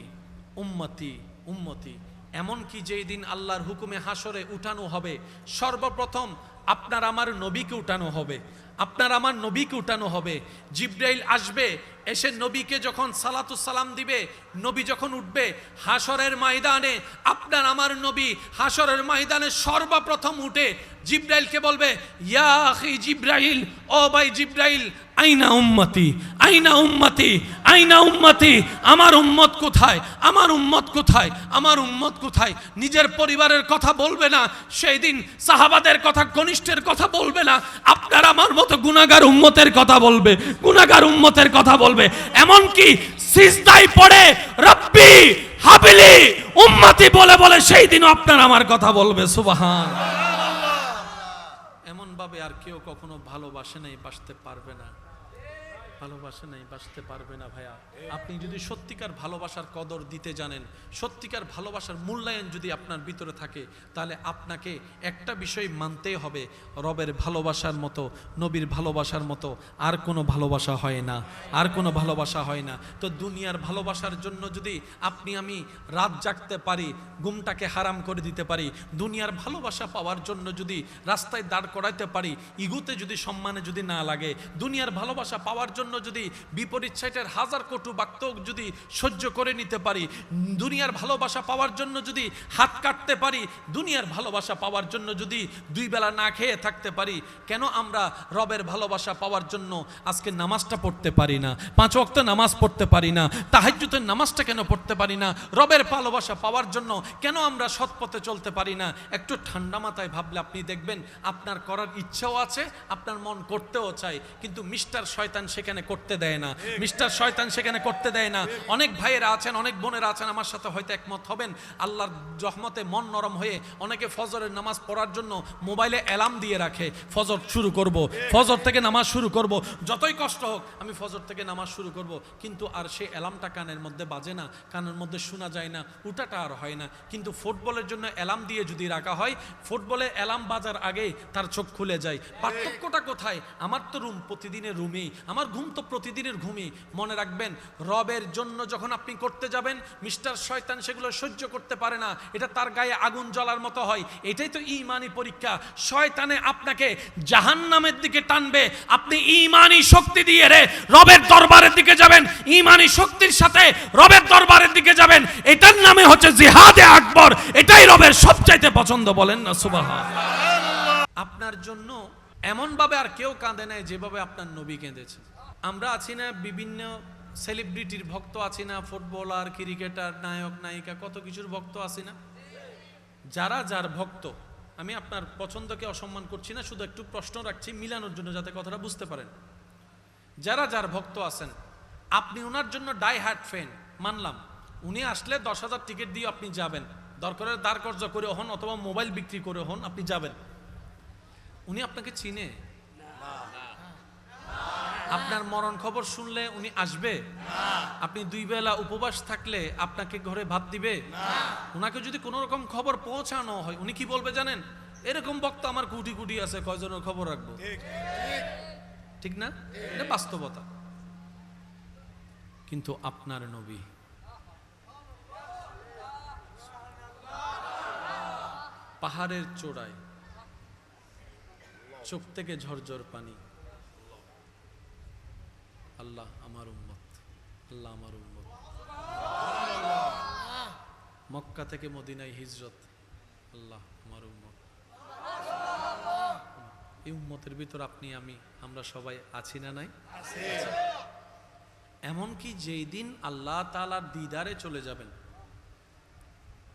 উম্মতি উম্মতি, এমনকি যেই দিন আল্লাহর হুকুমে হাসরে উঠানো হবে, সর্বপ্রথম আপনার আমার নবীকে উঠানো হবে, আপনার আমার নবীকে উঠানো হবে। জিব্রাইল আসবে, এসে নবীকে যখন সালাতু সালাম দিবে, নবী যখন উঠবে হাসরের ময়দানে, আপনার আমার নবী হাসরের ময়দানে সর্বপ্রথম উঠে জিব্রাইলকে বলবে, ইয়া আখি জিব্রাইল, ও ভাই জিব্রাইল, আইনা উম্মতি, আইনা উম্মতি, আইনা উম্মতি, আমার উম্মত কোথায়, আমার উম্মত কোথায়, আমার উম্মত কোথায়। নিজের পরিবারের কথা বলবে না, সেই দিন সাহাবাদের কথা, ঘনিষ্ঠের কথা বলবে না, আপনার আমার মতো গুনাহগার উম্মতের কথা বলবে, গুনাহগার উম্মতের কথা বলবে। এমনকি সিজদায় পড়ে রব্বি হাবিলি উম্মতি বলে বলে সেই দিনও আপনার আমার কথা বলবে। সুবহানাল্লাহ। এমন ভাবে আর কেউ কখনো ভালোবাসে নাই, বাসতে পারবে না, ভালোবাসে নাই, বাসতে পারবে না। ভাইয়া, আপনি যদি সত্যিকার ভালোবাসার কদর দিতে জানেন, সত্যিকার ভালোবাসার মূল্যায়ন যদি আপনার ভিতরে থাকে, তাহলে আপনাকে একটা বিষয় মানতেই হবে, রবের ভালোবাসার মতো, নবীর ভালোবাসার মতো আর কোনো ভালোবাসা হয় না, আর কোনো ভালোবাসা হয় না। তো দুনিয়ার ভালোবাসার জন্য যদি আপনি আমি রাত জাগতে পারি, ঘুমটাকে হারাম করে দিতে পারি, দুনিয়ার ভালোবাসা পাওয়ার জন্য যদি রাস্তায় দাঁড় করাইতে পারি, ইগুতে যদি সম্মানে যদি না লাগে, দুনিয়ার ভালোবাসা পাওয়ার জন্য যদি বিপরীত সাইটের হাজার কটু বাক্য যদি সহ্য করে নিতে পারি, দুনিয়ার ভালোবাসা পাওয়ার জন্য যদি হাত কাটতে পারি, দুনিয়ার ভালোবাসা পাওয়ার জন্য যদি দুই বেলা না খেয়ে থাকতে পারি, কেন আমরা রবের ভালোবাসা পাওয়ার জন্য আজকে নামাজটা পড়তে পারি না, 5 ওয়াক্ত নামাজ পড়তে পারি না, তাহাজ্জুদের নামাজটা কেন পড়তে পারি না? রবের ভালোবাসা পাওয়ার জন্য কেন আমরা সৎ পথে চলতে পারি না? একটু ঠান্ডা মাথায় ভাবলে আপনি দেখবেন আপনার করার ইচ্ছাও আছে, আপনার মন করতেও চায়, কিন্তু মিস্টার শয়তান সেখানে করতে দেয় না, মিস্টার শয়তান সেখানে করতে দেয় না। অনেক ভাইয়েরা আছেন, অনেক বোনেরা আছেন, আমার সাথে হয়তো একমত হবেন, আল্লাহর রহমতে মন নরম হয়ে অনেকে ফজরের নামাজ পড়ার জন্য মোবাইলে অ্যালার্ম দিয়ে রাখে, ফজর শুরু করব, ফজর থেকে নামাজ শুরু করব, যতই কষ্ট হোক আমি ফজর থেকে নামাজ শুরু করব, কিন্তু আর সে অ্যালার্মটা কানের মধ্যে বাজে না, কানের মধ্যে শোনা যায় না, উঠাটা আর হয় না। কিন্তু ফুটবলের জন্য অ্যালার্ম দিয়ে যদি রাখা হয়, ফুটবলে অ্যালার্ম বাজার আগেই তার চোখ খুলে যায়। পার্থক্যটা কোথায়? আমার তো রুম প্রতিদিনের রুমেই, আমার ঘুম তো প্রতিদিনের ঘুমই। মনে রাখবেন, রবের জন্য যখন আপনি করতে যাবেন, মিস্টার শয়তান সেগুলো সহ্য করতে পারে না, এটা তার গায়ে আগুন জ্বলার মতো হয়। এটাই তো ঈমানি পরীক্ষা। শয়তানে আপনাকে জাহান্নামের দিকে টানবে, আপনি ঈমানি শক্তি দিয়ে রে রবের দরবারের দিকে যাবেন, ঈমানি শক্তির সাথে রবের দরবারের দিকে যাবেন। এটার নামে হচ্ছে জিহাদে আকবর, এটাই রবের সবচাইতে পছন্দ। বলেন না সুবহানাল্লাহ। আপনার জন্য এমন ভাবে আর কেউ কাঁদে নাই যেভাবে আপনার নবী কেঁদেছে। আমরা আছি না বিভিন্ন সেলিব্রিটির ভক্ত আছি না, ফুটবলার, ক্রিকেটার, নায়ক নায়িকা, কত কিছুর ভক্ত আছি না। যারা যার ভক্ত, আমি আপনার পছন্দকে অসম্মান করছি না, শুধু একটু প্রশ্ন রাখছি মিলানোর জন্য, যাতে কথাটা বুঝতে পারেন। যারা যার ভক্ত আছেন, আপনি ওনার জন্য ডাই হার্ট ফ্যান, মানলাম। উনি আসলে 10,000 টিকিট দিয়ে আপনি যাবেন, দরকারের দাঁড় কর্য করে হন অথবা মোবাইল বিক্রি করে হন, আপনি যাবেন। উনি আপনাকে চিনে? আপনার মরণ খবর শুনলে উনি আসবে? আপনি 2 বেলা উপবাস থাকলে আপনাকে ঘরে ভাত দিবে? উনাকে যদি কোনো রকম খবর পৌঁছানো হয়, উনি কি বলবে জানেন? এরকম বক্তা আমার কোটি কোটি আছে, কয়জনের খবর রাখবো? ঠিক না? এটা বাস্তবতা। কিন্তু আপনার নবী পাহাড়ের চূড়ায়, চোখ থেকে ঝরঝর পানি, আল্লাহ আমার উম্মত। আল্লাহ আমার উম্মত। মক্কা থেকে মদিনায় হিজরত, আল্লাহ আমার উম্মত। এই উম্মতের ভিতর আপনি আমরা সবাই আছি না নাই? এমনকি যেই দিন আল্লাহ তাআলার দিদারে চলে যাবেন,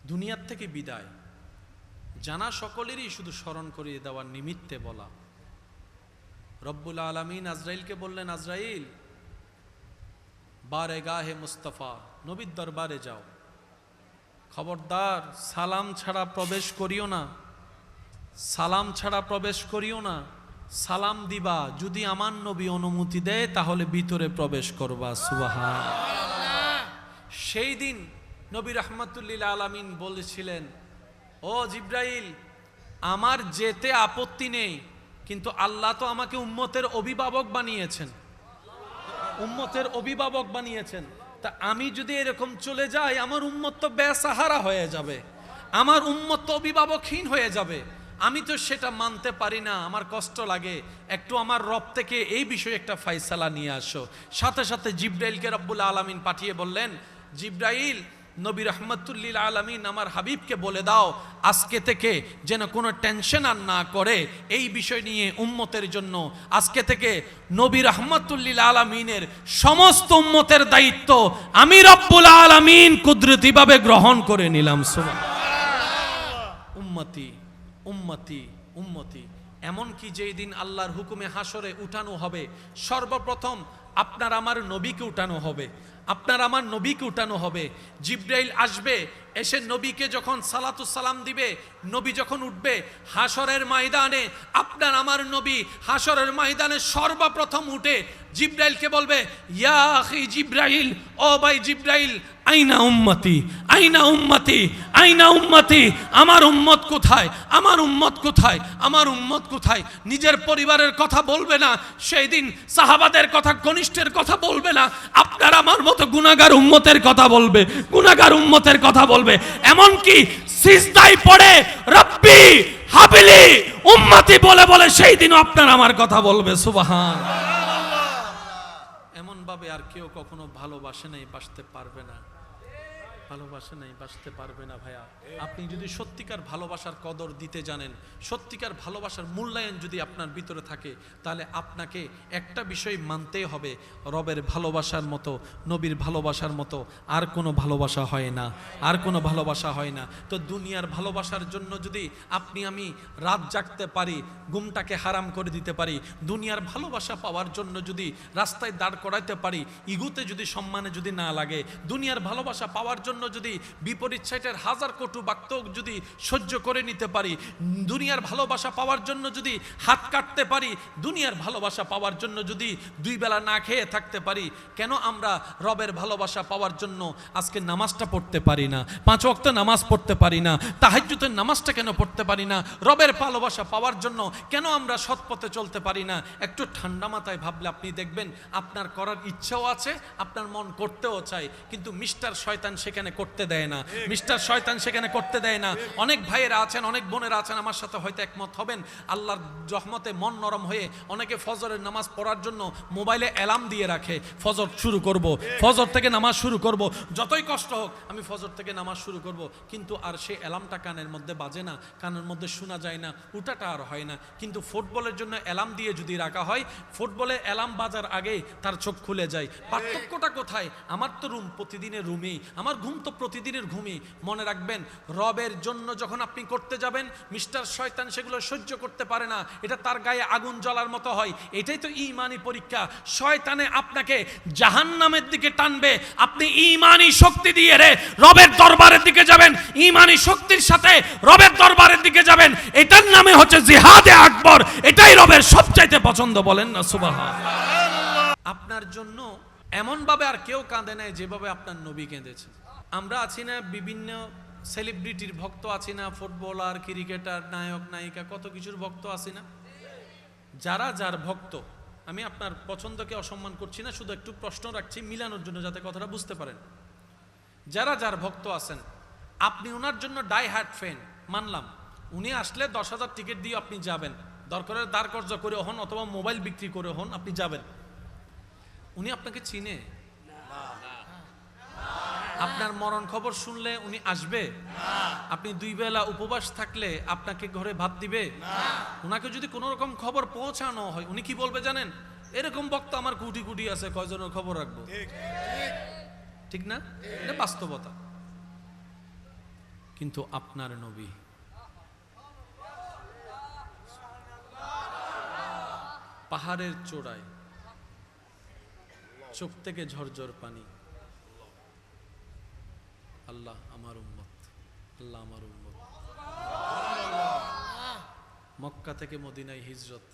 দুনিয়ার থেকে বিদায় জানা সকলেরই শুধু স্মরণ করিয়ে দেওয়ার নিমিত্তে বলা। রব্বুল আলামিন আজরাইলকে বললেন, আজরাইল বারেগাহে মুস্তাফা, নবীর দরবারে যাও, খবরদার সালাম ছাড়া প্রবেশ করিও না, সালাম ছাড়া প্রবেশ করিও না। সালাম দিবা, যদি আমার নবী অনুমতি দেয় তাহলে ভিতরে প্রবেশ করবা। সুবহানাল্লাহ। সেই দিন নবী রাহমাতুল্লিল আলামিন বলেছিলেন, ও জিব্রাইল, আমার যেতে আপত্তি নেই, কিন্তু আল্লাহ তো আমাকে উম্মতের অভিভাবক বানিয়েছেন, উম্মতের অভিভাবক বানিয়েছেন। তা আমি যদি এরকম চলে যাই, আমার উম্মত তো বেসাহারা হয়ে যাবে, আমার উম্মত তো অভিভাবকহীন হয়ে যাবে। আমি তো সেটা মানতে পারি না, আমার কষ্ট লাগে। একটু আমার রব থেকে এই বিষয়ে একটা ফায়সালা নিয়ে আসো। সাথে সাথে জিব্রাইলকে রব্বুল আলামিন পাঠিয়ে বললেন, জিব্রাইল, নবী রাহমাতুল্লিল আলামিন আমার হাবিবকে বলে দাও, আজকে থেকে যেন কোনো টেনশন আর না করে এই বিষয় নিয়ে উম্মতের জন্য। আজকে থেকে নবী রাহমাতুল্লিল আলামিনের সমস্ত উম্মতের দায়িত্ব আমি রব্বুল আলামিন কুদরতিভাবে গ্রহণ করে নিলাম। সুবহানাল্লাহ। উম্মতি উম্মতি উম্মতি। এমনকি যেই দিন আল্লাহর হুকুমে হাসরে উঠানো হবে, সর্বপ্রথম আপনার আমার নবীকে উঠানো হবে, আপনার আমার নবীকে উঠানো হবে। জিব্রাইল আসবে, এসে নবীকে যখন সালাতু সালাম দিবে, নবী যখন উঠবে হাসরের ময়দানে, আপনার আমার নবী হাসরের ময়দানে সর্বপ্রথম উঠে জিব্রাইলকে বলবে, ইয়া আখি জিব্রাইল, ও ভাই জিব্রাইল, আইনা উম্মতি, আইনা উম্মতি, আইনা উম্মতি, আমার উম্মত কোথায়, আমার উম্মত কোথায়, আমার উম্মত কোথায়। নিজের পরিবারের কথা বলবে না, সেই দিন সাহাবাদের কথা, ঘনিষ্ঠের কথা বলবে না, আপনার আমার মতো গুনাহগার উম্মতের কথা বলবে, গুনাহগার উম্মতের কথা বলবে। এমনকি সিজদায় পড়ে রব্বি হাবিলি উম্মতি বলে বলে সেই দিনও আপনার আমার কথা বলবে। সুবহানাল্লাহ। এমন ভাবে আর কেউ কখনো ভালোবাসে নাই, বাসতে পারবে না, ভালোবাসে নাই, বাসতে পারবে না। ভাইয়া, আপনি যদি সত্যিকার ভালোবাসার কদর দিতে জানেন, সত্যিকার ভালোবাসার মূল্যায়ন যদি আপনার ভিতরে থাকে, তাহলে আপনাকে একটা বিষয় মানতেই হবে, রবের ভালোবাসার মতো, নবীর ভালোবাসার মতো আর কোনো ভালোবাসা হয় না, আর কোনো ভালোবাসা হয় না। তো দুনিয়ার ভালোবাসার জন্য যদি আপনি আমি রাত জাগতে পারি, ঘুমটাকে হারাম করে দিতে পারি, দুনিয়ার ভালোবাসা পাওয়ার জন্য যদি রাস্তায় দাঁড় করাইতে পারি, ইগুতে যদি সম্মানে যদি না লাগে, দুনিয়ার ভালোবাসা পাওয়ার জন্য যদি বিপরীত সাইটের হাজার কটু বাক্য যদি সহ্য করে নিতে পারি, দুনিয়ার ভালোবাসা পাওয়ার জন্য যদি হাত কাটতে পারি, দুনিয়ার ভালোবাসা পাওয়ার জন্য যদি দুই বেলা না খেয়ে থাকতে পারি, কেন আমরা রবের ভালোবাসা পাওয়ার জন্য আজকে নামাজটা পড়তে পারি না, 5 ওয়াক্ত নামাজ পড়তে পারি না, তাহাজ্জুদের নামাজটা কেন পড়তে পারি না? রবের ভালোবাসা পাওয়ার জন্য কেন আমরা সৎ পথে চলতে পারি না? একটু ঠান্ডা মাথায় ভাবলে আপনি দেখবেন আপনার করার ইচ্ছাও আছে, আপনার মন করতেও চায়, কিন্তু মিস্টার শয়তান সেখানে করতে দেয় না, মিস্টার শয়তান সেখানে করতে দেয় না। অনেক ভাইয়েরা আছেন, অনেক বোনেরা আছেন, আমার সাথে হয়তো একমত হবেন, আল্লাহর রহমতে মন নরম হয়ে অনেকে ফজরের নামাজ পড়ার জন্য মোবাইলে অ্যালার্ম দিয়ে রাখে, ফজর শুরু করব, ফজর থেকে নামাজ শুরু করব, যতই কষ্ট হোক আমি ফজর থেকে নামাজ শুরু করব, কিন্তু আর সেই অ্যালার্মটা কানের মধ্যে বাজে না, কানের মধ্যে শোনা যায় না, উঠাটা আর হয় না। কিন্তু ফুটবলের জন্য অ্যালার্ম দিয়ে যদি রাখা হয়, ফুটবলে অ্যালার্ম বাজার আগে তার চোখ খুলে যায়। পার্থক্যটা কোথায়? আমার তো রুম প্রতিদিনের রুমেই, আমার ঘুম তো প্রতিদিনের ঘুমই। মনে রাখবেন, রবের জন্য যখন আপনি করতে যাবেন, মিস্টার শয়তান সেগুলো সহ্য করতে পারে না, এটা তার গায়ে আগুন জ্বলার মতো হয়। এটাই তো ঈমানি পরীক্ষা। শয়তানে আপনাকে জাহান্নামের দিকে টানবে, আপনি ঈমানি শক্তি দিয়ে রে রবের দরবারের দিকে যাবেন, ঈমানি শক্তির সাথে রবের দরবারের দিকে যাবেন। এটার নামে হচ্ছে জিহাদে আকবর, এটাই রবের সবচাইতে পছন্দ। বলেন না সুবহানাল্লাহ। আপনার জন্য এমন ভাবে আর কেউ কাঁদে নাই যেভাবে আপনার নবী কেঁদেছে। আমরা আছি না বিভিন্ন সেলিব্রিটির ভক্ত আছি না, ফুটবলার, ক্রিকেটার, নায়ক নায়িকা, কত কিছুর ভক্ত আছি না। যারা যার ভক্ত, আমি আপনার পছন্দকে অসম্মান করছি না, শুধু একটু প্রশ্ন রাখছি মিলানোর জন্য, যাতে কথাটা বুঝতে পারেন। যারা যার ভক্ত আছেন, আপনি ওনার জন্য ডাই হার্ট ফ্যান, মানলাম, উনি আসলে 10,000 টিকিট দিয়ে আপনি যাবেন, দরকারের দাঁড় কর্জ করে হন অথবা মোবাইল বিক্রি করে হন, আপনি যাবেন। উনি আপনাকে চিনে? আপনার মরণ খবর শুনলে উনি আসবে? আপনি 2 বেলা উপবাস থাকলে আপনাকে ঘরে ভাত দিবে? উনাকে যদি কোনো রকম খবর পৌঁছানো হয়, উনি কি বলবে জানেন? এরকম বক্তা আমার কোটি কোটি আছে, কয়জনের খবর রাখবো? ঠিক না? এটা বাস্তবতা। কিন্তু আপনার নবী পাহাড়ের চূড়ায়, চোখ থেকে ঝরঝর পানি, আল্লাহ আমার উম্মত, আল্লাহ আমার উম্মত। মক্কা থেকে মদিনায় হিজরত,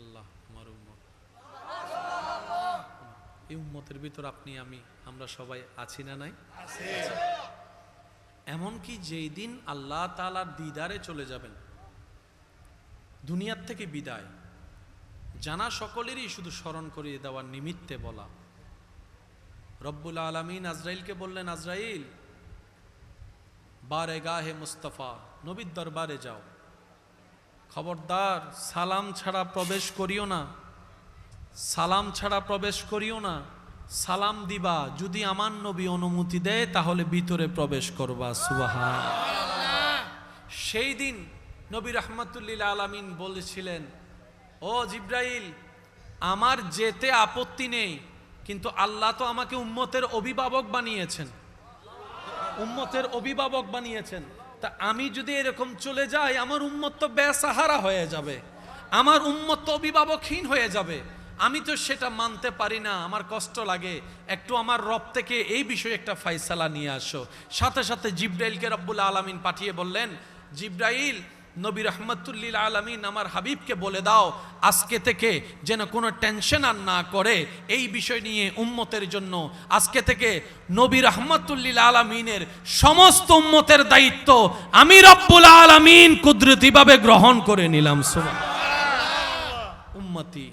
আল্লাহ আমার উম্মত। এই উম্মতের ভিতর আপনি আমরা সবাই আছি না নাই? এমনকি যেই দিন আল্লাহ তাআলার দিদারে চলে যাবেন, দুনিয়ার থেকে বিদায় জানা সকলেরই শুধু স্মরণ করিয়ে দেওয়ার নিমিত্তে বলা। রব্বুল আলামিন আজরাইলকে বললেন, আজরাইল বারেগাহে মুস্তাফা, নবীর দরবারে যাও, খবরদার সালাম ছাড়া প্রবেশ করিও না, সালাম ছাড়া প্রবেশ করিও না। সালাম দিবা, যদি আমার নবী অনুমতি দেয় তাহলে ভিতরে প্রবেশ করবা। সুবহানাল্লাহ। সেই দিন নবী রাহমাতুল লিল আলামিন বলেছিলেন, ও জিব্রাইল, আমার যেতে আপত্তি নেই, কিন্তু আল্লাহ তো আমাকে উম্মতের অভিভাবক বানিয়েছেন, উম্মতের অভিভাবক বানিয়েছেন। তা আমি যদি এরকম চলে যাই, আমার উম্মত তো বেসাহারা হয়ে যাবে, আমার উম্মত তো অভিভাবকহীন হয়ে যাবে। আমি তো সেটা মানতে পারি না, আমার কষ্ট লাগে। একটু আমার রব থেকে এই বিষয়ে একটা ফায়সালা নিয়ে আসো। সাথে সাথে জিব্রাইলকে রব্বুল আলামিন পাঠিয়ে বললেন, জিব্রাইল, নবী রাহমাতুল লিল আলামিন আমার হাবিবকে বলে দাও, আজকে থেকে যেন কোনো টেনশন আর না করে এই বিষয় নিয়ে উম্মতের জন্য। আজকে থেকে নবী রাহমাতুল লিল আলামিনের সমস্ত উম্মতের দায়িত্ব আমি রব্বুল আলামিন কুদরতিভাবে গ্রহণ করে নিলাম। সুবহানাল্লাহ। উম্মতি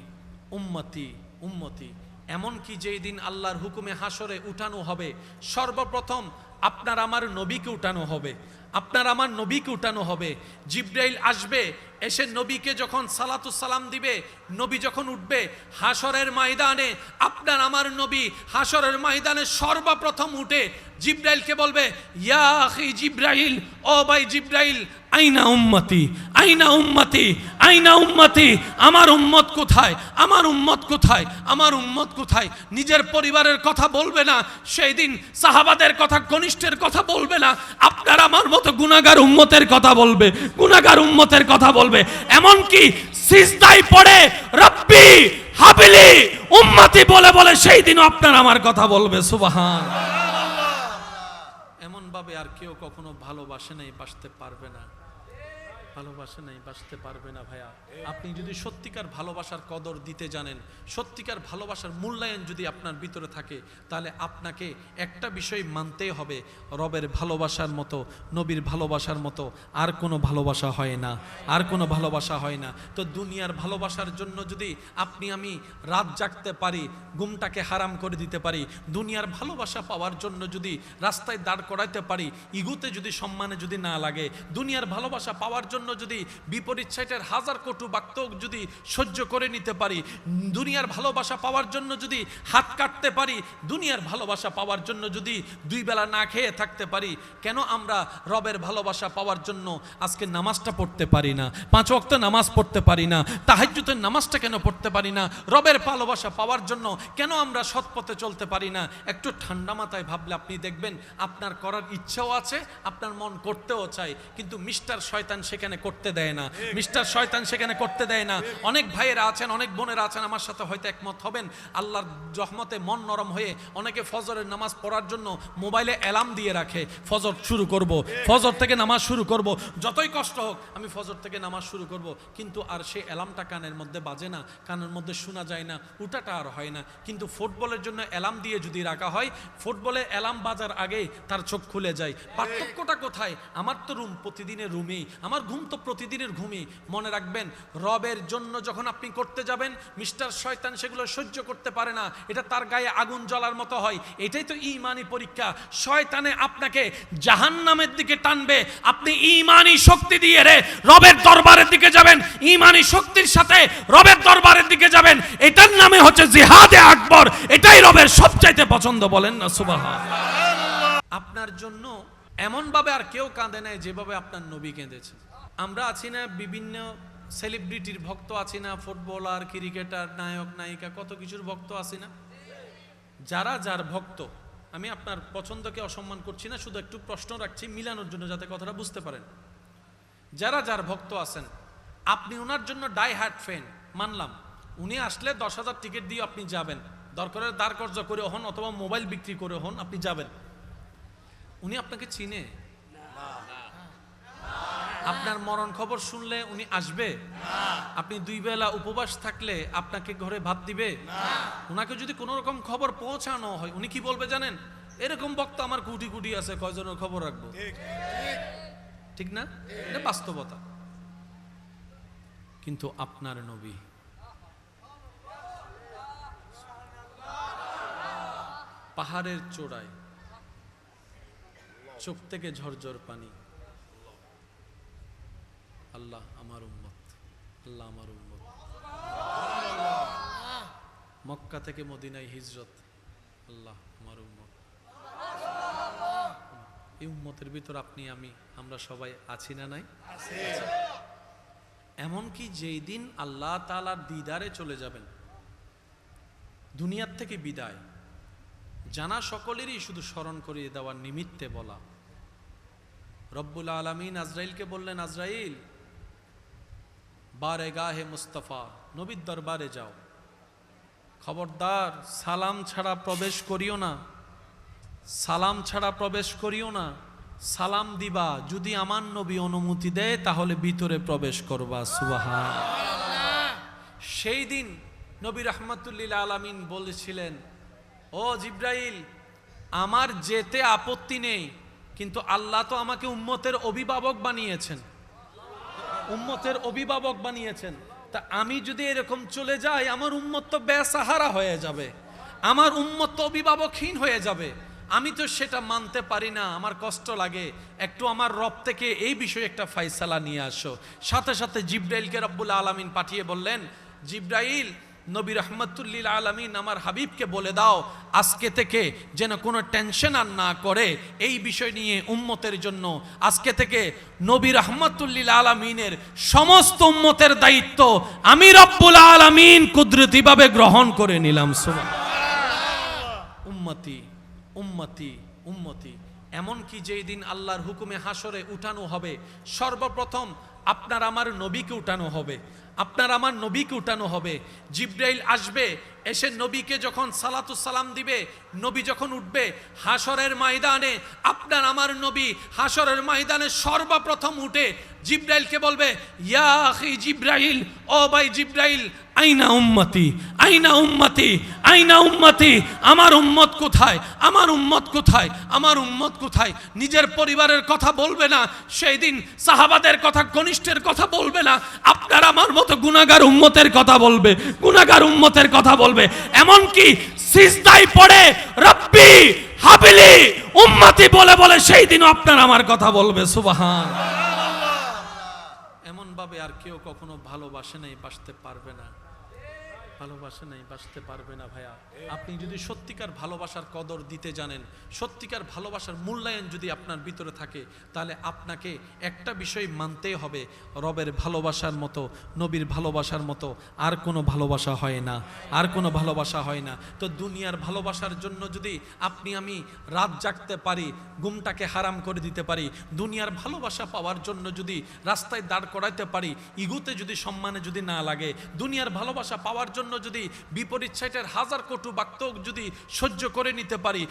উম্মতি উম্মতি। এমনকি যেই দিন আল্লাহর হুকুমে হাসরে উঠানো হবে, সর্বপ্রথম আপনার আমার নবীকে উঠানো হবে, আপনার আমার নবীকে উঠানো হবে। জিব্রাইল আসবে, এসে নবীকে যখন সালাতু সালাম দিবে, নবী যখন উঠবে হাসরের ময়দানে, আপনার আমার নবী হাসরের ময়দানে সর্বপ্রথম উঠে জিব্রাইলকে বলবে, ইয়া আখি জিব্রাইল, ও ভাই জিব্রাইল, আইনা উম্মতি, আইনা উম্মতি, আইনা উম্মতি, আমার উম্মত কোথায়, আমার উম্মত কোথায়, আমার উম্মত কোথায়। নিজের পরিবারের কথা বলবে না সেই দিন, সাহাবাদের কথা, ঘনিষ্ঠের কথা বলবে না, আপনার আমার মতো গুনাহগার উম্মতের কথা বলবে, গুনাহগার উম্মতের কথা বলবে। এমনকি সিজদায় পড়ে রব্বি হাবিলি উম্মতি বলে বলে সেই দিন আপনার আমার কথা বলবে। সুবহানাল্লাহ। এমন ভাবে আর কেউ কখনো ভালোবাসে নাই, বাসতে পারবে না, ভালোবাসে নাই, বাসতে পারবে না। ভাইয়া, আপনি যদি সত্যিকার ভালোবাসার কদর দিতে জানেন, সত্যিকার ভালোবাসার মূল্যায়ন যদি আপনার ভিতরে থাকে, তাহলে আপনাকে একটা বিষয় মানতেই হবে, রবের ভালোবাসার মতো, নবীর ভালোবাসার মতো আর কোনো ভালোবাসা হয় না, আর কোনো ভালোবাসা হয় না। তো দুনিয়ার ভালোবাসার জন্য যদি আপনি আমি রাত জাগতে পারি, ঘুমটাকে হারাম করে দিতে পারি, দুনিয়ার ভালোবাসা পাওয়ার জন্য যদি রাস্তায় দাঁড় করাইতে পারি, ইগুতে যদি সম্মানে যদি না লাগে, দুনিয়ার ভালোবাসা পাওয়ার জন্য যদি বিপরীত সাইটের হাজার কটু বাক্য যদি সহ্য করে নিতে পারি, দুনিয়ার ভালোবাসা পাওয়ার জন্য যদি হাত কাটতে পারি, দুনিয়ার ভালোবাসা পাওয়ার জন্য যদি 2 বেলা না খেয়ে থাকতে পারি, কেন আমরা রবের ভালোবাসা পাওয়ার জন্য আজকে নামাজটা পড়তে পারি না, 5 ওয়াক্ত নামাজ পড়তে পারি না, তাহাজ্জুদের নামাজটা কেন পড়তে পারি না? রবের ভালোবাসা পাওয়ার জন্য কেন আমরা সৎ পথে চলতে পারি না? একটু ঠান্ডা মাথায় ভাবলে আপনি দেখবেন আপনার করার ইচ্ছাও আছে, আপনার মন করতেও চায়, কিন্তু মিস্টার শয়তান সেখানে করতে দেয় না, মিস্টার শয়তান সেখানে করতে দেয় না। অনেক ভাইয়েরা আছেন, অনেক বোনেরা আছেন, আমার সাথে হয়তো একমত হবেন, আল্লাহর রহমতে মন নরম হয়ে অনেকে ফজরের নামাজ পড়ার জন্য মোবাইলে অ্যালার্ম দিয়ে রাখে, ফজর শুরু করব, ফজর থেকে নামাজ শুরু করব, যতই কষ্ট হোক আমি ফজর থেকে নামাজ শুরু করব, কিন্তু আর সেই অ্যালার্মটা কানের মধ্যে বাজে না, কানের মধ্যে শোনা যায় না, উঠাটা আর হয় না। কিন্তু ফুটবলের জন্য অ্যালার্ম দিয়ে যদি রাখা হয়, ফুটবলে অ্যালার্ম বাজার আগে তার চোখ খুলে যায়। পার্থক্যটা কোথায়? আমার তো রুম প্রতিদিনের রুমেই, আমার ঘুম তো প্রতিদিনের ঘুমই। মনে রাখবেন, রবের জন্য যখন আপনি করতে যাবেন, মিস্টার শয়তান সেগুলো সহ্য করতে পারে না, এটা তার গায়ে আগুন জ্বলার মতো হয়। এটাই তো ঈমানি পরীক্ষা। শয়তানে আপনাকে জাহান্নামের দিকে টানবে, আপনি ঈমানি শক্তি দিয়ে রবের দরবারের দিকে যাবেন, ঈমানি শক্তির সাথে রবের দরবারের দিকে যাবেন। এটার নামে হচ্ছে জিহাদে আকবর, এটাই রবের সবচাইতে পছন্দ। বলেন না সুবহানাল্লাহ। আপনার জন্য এমনভাবে আর কেউ কাঁদে নাই যেভাবে আপনার নবী কেঁদেছে। আমরা আছি না বিভিন্ন সেলিব্রিটির ভক্ত আছি না, ফুটবলার, ক্রিকেটার, নায়ক নায়িকা, কত কিছুর ভক্ত আছি না। যারা যার ভক্ত, আমি আপনার পছন্দকে অসম্মান করছি না, শুধু একটু প্রশ্ন রাখছি মিলানোর জন্য যাতে কথাটা বুঝতে পারেন। যারা যার ভক্ত আছেন, আপনি ওনার জন্য ডাই হার্ট ফ্যান, মানলাম। উনি আসলে 10,000 টিকিট দিয়ে আপনি যাবেন, দরকারের দাঁড় কর্য করে হন অথবা মোবাইল বিক্রি করে হন, আপনি যাবেন। উনি আপনাকে চিনে? আপনার মরণ খবর শুনলে উনি আসবে? আপনি 2 বেলা উপবাস থাকলে আপনাকে ঘরে ভাত দিবে? উনাকে যদি কোনো রকম খবর পৌঁছানো হয়, উনি কি বলবে জানেন? এরকম বক্তা আমার কোটি কোটি আছে, কয়জনের খবর রাখবো? ঠিক না? এটা বাস্তবতা। কিন্তু আপনার নবী পাহাড়ের চূড়ায়, চোখ থেকে ঝরঝর পানি, আল্লাহ আমার উম্মত, আল্লাহ আমার উম্মত। মক্কা থেকে মদিনায় হিজরত, আল্লাহ আমার উম্মত। এই উম্মতের ভিতর আপনি আমরা সবাই আছি না নাই? এমনকি যেই দিন আল্লাহ তাআলার দিদারে চলে যাবেন, দুনিয়ার থেকে বিদায় জানা সকলেরই শুধু স্মরণ করিয়ে দেওয়ার নিমিত্তে বলা। রব্বুল আলামিন আজরাইলকে বললেন, আজরাইল বারেগাহে মুস্তাফা, নবীর দরবারে যাও, খবরদার সালাম ছাড়া প্রবেশ করিও না, সালাম ছাড়া প্রবেশ করিও না। সালাম দিবা, যদি আমার নবী অনুমতি দেয় তাহলে ভিতরে প্রবেশ করবা। সুবহানাল্লাহ। সেই দিন নবী রাহমাতুল্লিল আলামিন বলেছিলেন, ও জিব্রাইল, আমার যেতে আপত্তি নেই, কিন্তু আল্লাহ তো আমাকে উম্মতের অভিভাবক বানিয়েছেন, উম্মতের অভিভাবক বানিয়েছেন। তা আমি যদি এরকম চলে যাই, আমার উম্মত তো বেসাহারা হয়ে যাবে, আমার উম্মত তো অভিভাবকহীন হয়ে যাবে। আমি তো সেটা মানতে পারি না, আমার কষ্ট লাগে। একটু আমার রব থেকে এই বিষয়ে একটা ফায়সালা নিয়ে আসো। সাথে সাথে জিব্রাইলকে রব্বুল আলামিন পাঠিয়ে বললেন, জিব্রাইল, নবী রাহমাতুল্লিল আলামিন আমার হাবিবকে বলে দাও, আজকে থেকে যেন কোনো টেনশন আর না করে এই বিষয় নিয়ে উম্মতের জন্য। আজকে থেকে নবী রাহমাতুল্লিল আলামিনের সমস্ত উম্মতের দায়িত্ব আমি রব্বুল আলামিন কুদরতিভাবে গ্রহণ করে নিলাম। সুবহানাল্লাহ। উম্মতি উম্মতি উম্মতি। এমনকি যেই দিন আল্লাহর হুকুমে হাসরে উঠানো হবে, সর্বপ্রথম আপনার আমার নবীকে উঠানো হবে, আপনার আমার নবীকে উঠানো হবে। জিব্রাইল আসবে, এসে নবীকে যখন সালাতু সালাম দিবে, নবী যখন উঠবে হাসরের ময়দানে, আপনার আমার নবী হাসরের ময়দানে সর্বপ্রথম উঠে জিব্রাইলকে বলবে, ইয়া আখি জিব্রাইল, ও ভাই জিব্রাইল, আইনা উম্মতি, আইনা উম্মতি, আইনা উম্মতি, আমার উম্মত কোথায়, আমার উম্মত কোথায়, আমার উম্মত কোথায়। নিজের পরিবারের কথা বলবে না সেই দিন, সাহাবাদের কথা, ঘনিষ্ঠের কথা বলবে না, আপনার আমার মতো গুনাহগার উম্মতের কথা বলবে, গুনাহগার উম্মতের কথা বলবে। এমনকি সিজদায় পড়ে রব্বি হাবিলি উম্মতি বলে বলে সেই দিনও আপনার আমার কথা বলবে। সুবহানাল্লাহ। এমন ভাবে আর কেউ কখনো ভালোবাসে নাই, বাসতে পারবে না, ভালোবাসে নাই, বাসতে পারবে না। ভাইয়া, আপনি যদি সত্যিকার ভালোবাসার কদর দিতে জানেন, সত্যিকার ভালোবাসার মূল্যায়ন যদি আপনার ভিতরে থাকে, তাহলে আপনাকে একটা বিষয় মানতেই হবে, রবের ভালোবাসার মতো, নবীর ভালোবাসার মতো আর কোনো ভালোবাসা হয় না, আর কোনো ভালোবাসা হয় না। তো দুনিয়ার ভালোবাসার জন্য যদি আমি রাত জাগতে পারি, ঘুমটাকে হারাম করে দিতে পারি, দুনিয়ার ভালোবাসা পাওয়ার জন্য যদি রাস্তায় দাঁড় করাইতে পারি, ইগুতে যদি সম্মানে যদি না লাগে, দুনিয়ার ভালোবাসা পাওয়ার জন্য যদি বিপরীত সাইটের হাজার কটু বাক্য যদি সহ্য করে নিতে পারি,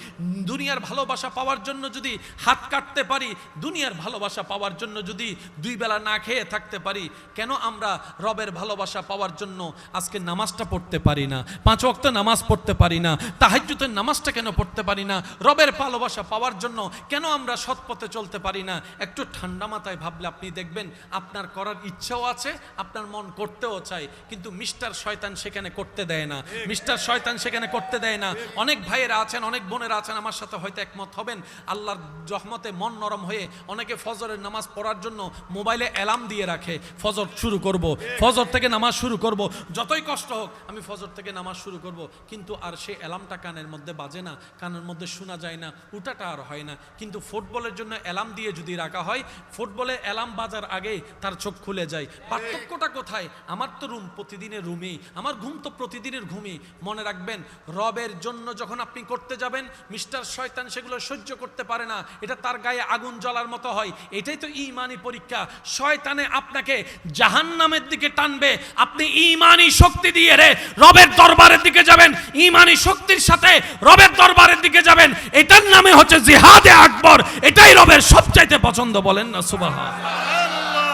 দুনিয়ার ভালোবাসা পাওয়ার জন্য যদি হাত কাটতে পারি, দুনিয়ার ভালোবাসা পাওয়ার জন্য যদি 2 বেলা না খেয়ে থাকতে পারি, কেন আমরা রবের ভালোবাসা পাওয়ার জন্য আজকে নামাজটা পড়তে পারি না, 5 ওয়াক্ত নামাজ পড়তে পারি না, তাহাজ্জুদের নামাজটা কেন পড়তে পারি না? রবের ভালোবাসা পাওয়ার জন্য কেন আমরা সৎ পথে চলতে পারি না? একটু ঠান্ডা মাথায় ভাবলে আপনি দেখবেন আপনার করার ইচ্ছাও আছে, আপনার মন করতেও চায়, কিন্তু মিস্টার শয়তান সেখানে সেখানে করতে দেয় না, মিস্টার শয়তান সেখানে করতে দেয় না। অনেক ভাইয়েরা আছেন, অনেক বোনেরা আছেন, আমার সাথে হয়তো একমত হবেন, আল্লাহর রহমতে মন নরম হয়ে অনেকে ফজরের নামাজ পড়ার জন্য মোবাইলে অ্যালার্ম দিয়ে রাখে, ফজর শুরু করব, ফজর থেকে নামাজ শুরু করব, যতই কষ্ট হোক আমি ফজর থেকে নামাজ শুরু করব, কিন্তু আর সেই অ্যালার্মটা কানের মধ্যে বাজে না, কানের মধ্যে শোনা যায় না, উঠাটা আর হয় না। কিন্তু ফুটবলের জন্য অ্যালার্ম দিয়ে যদি রাখা হয়, ফুটবলে অ্যালার্ম বাজার আগেই তার চোখ খুলে যায়। পার্থক্যটা কোথায়? আমার তো রুম প্রতিদিনের রুমেই, আমার ঘুম তো প্রতিদিনের ঘুমই। মনে রাখবেন, রবের জন্য যখন আপনি করতে যাবেন, মিস্টার শয়তান সেগুলো সহ্য করতে পারে না, এটা তার গায়ে আগুন জ্বলার মতো হয়। এটাই তো ঈমানি পরীক্ষা। শয়তানে আপনাকে জাহান্নামের দিকে টানবে, আপনি ঈমানি শক্তি দিয়ে রে রবের দরবারের দিকে যাবেন, ঈমানি শক্তির সাথে রবের দরবারের দিকে যাবেন। এটার নামে হচ্ছে জিহাদে আকবর, এটাই রবের সবচাইতে পছন্দ। বলেন না সুবহানাল্লাহ।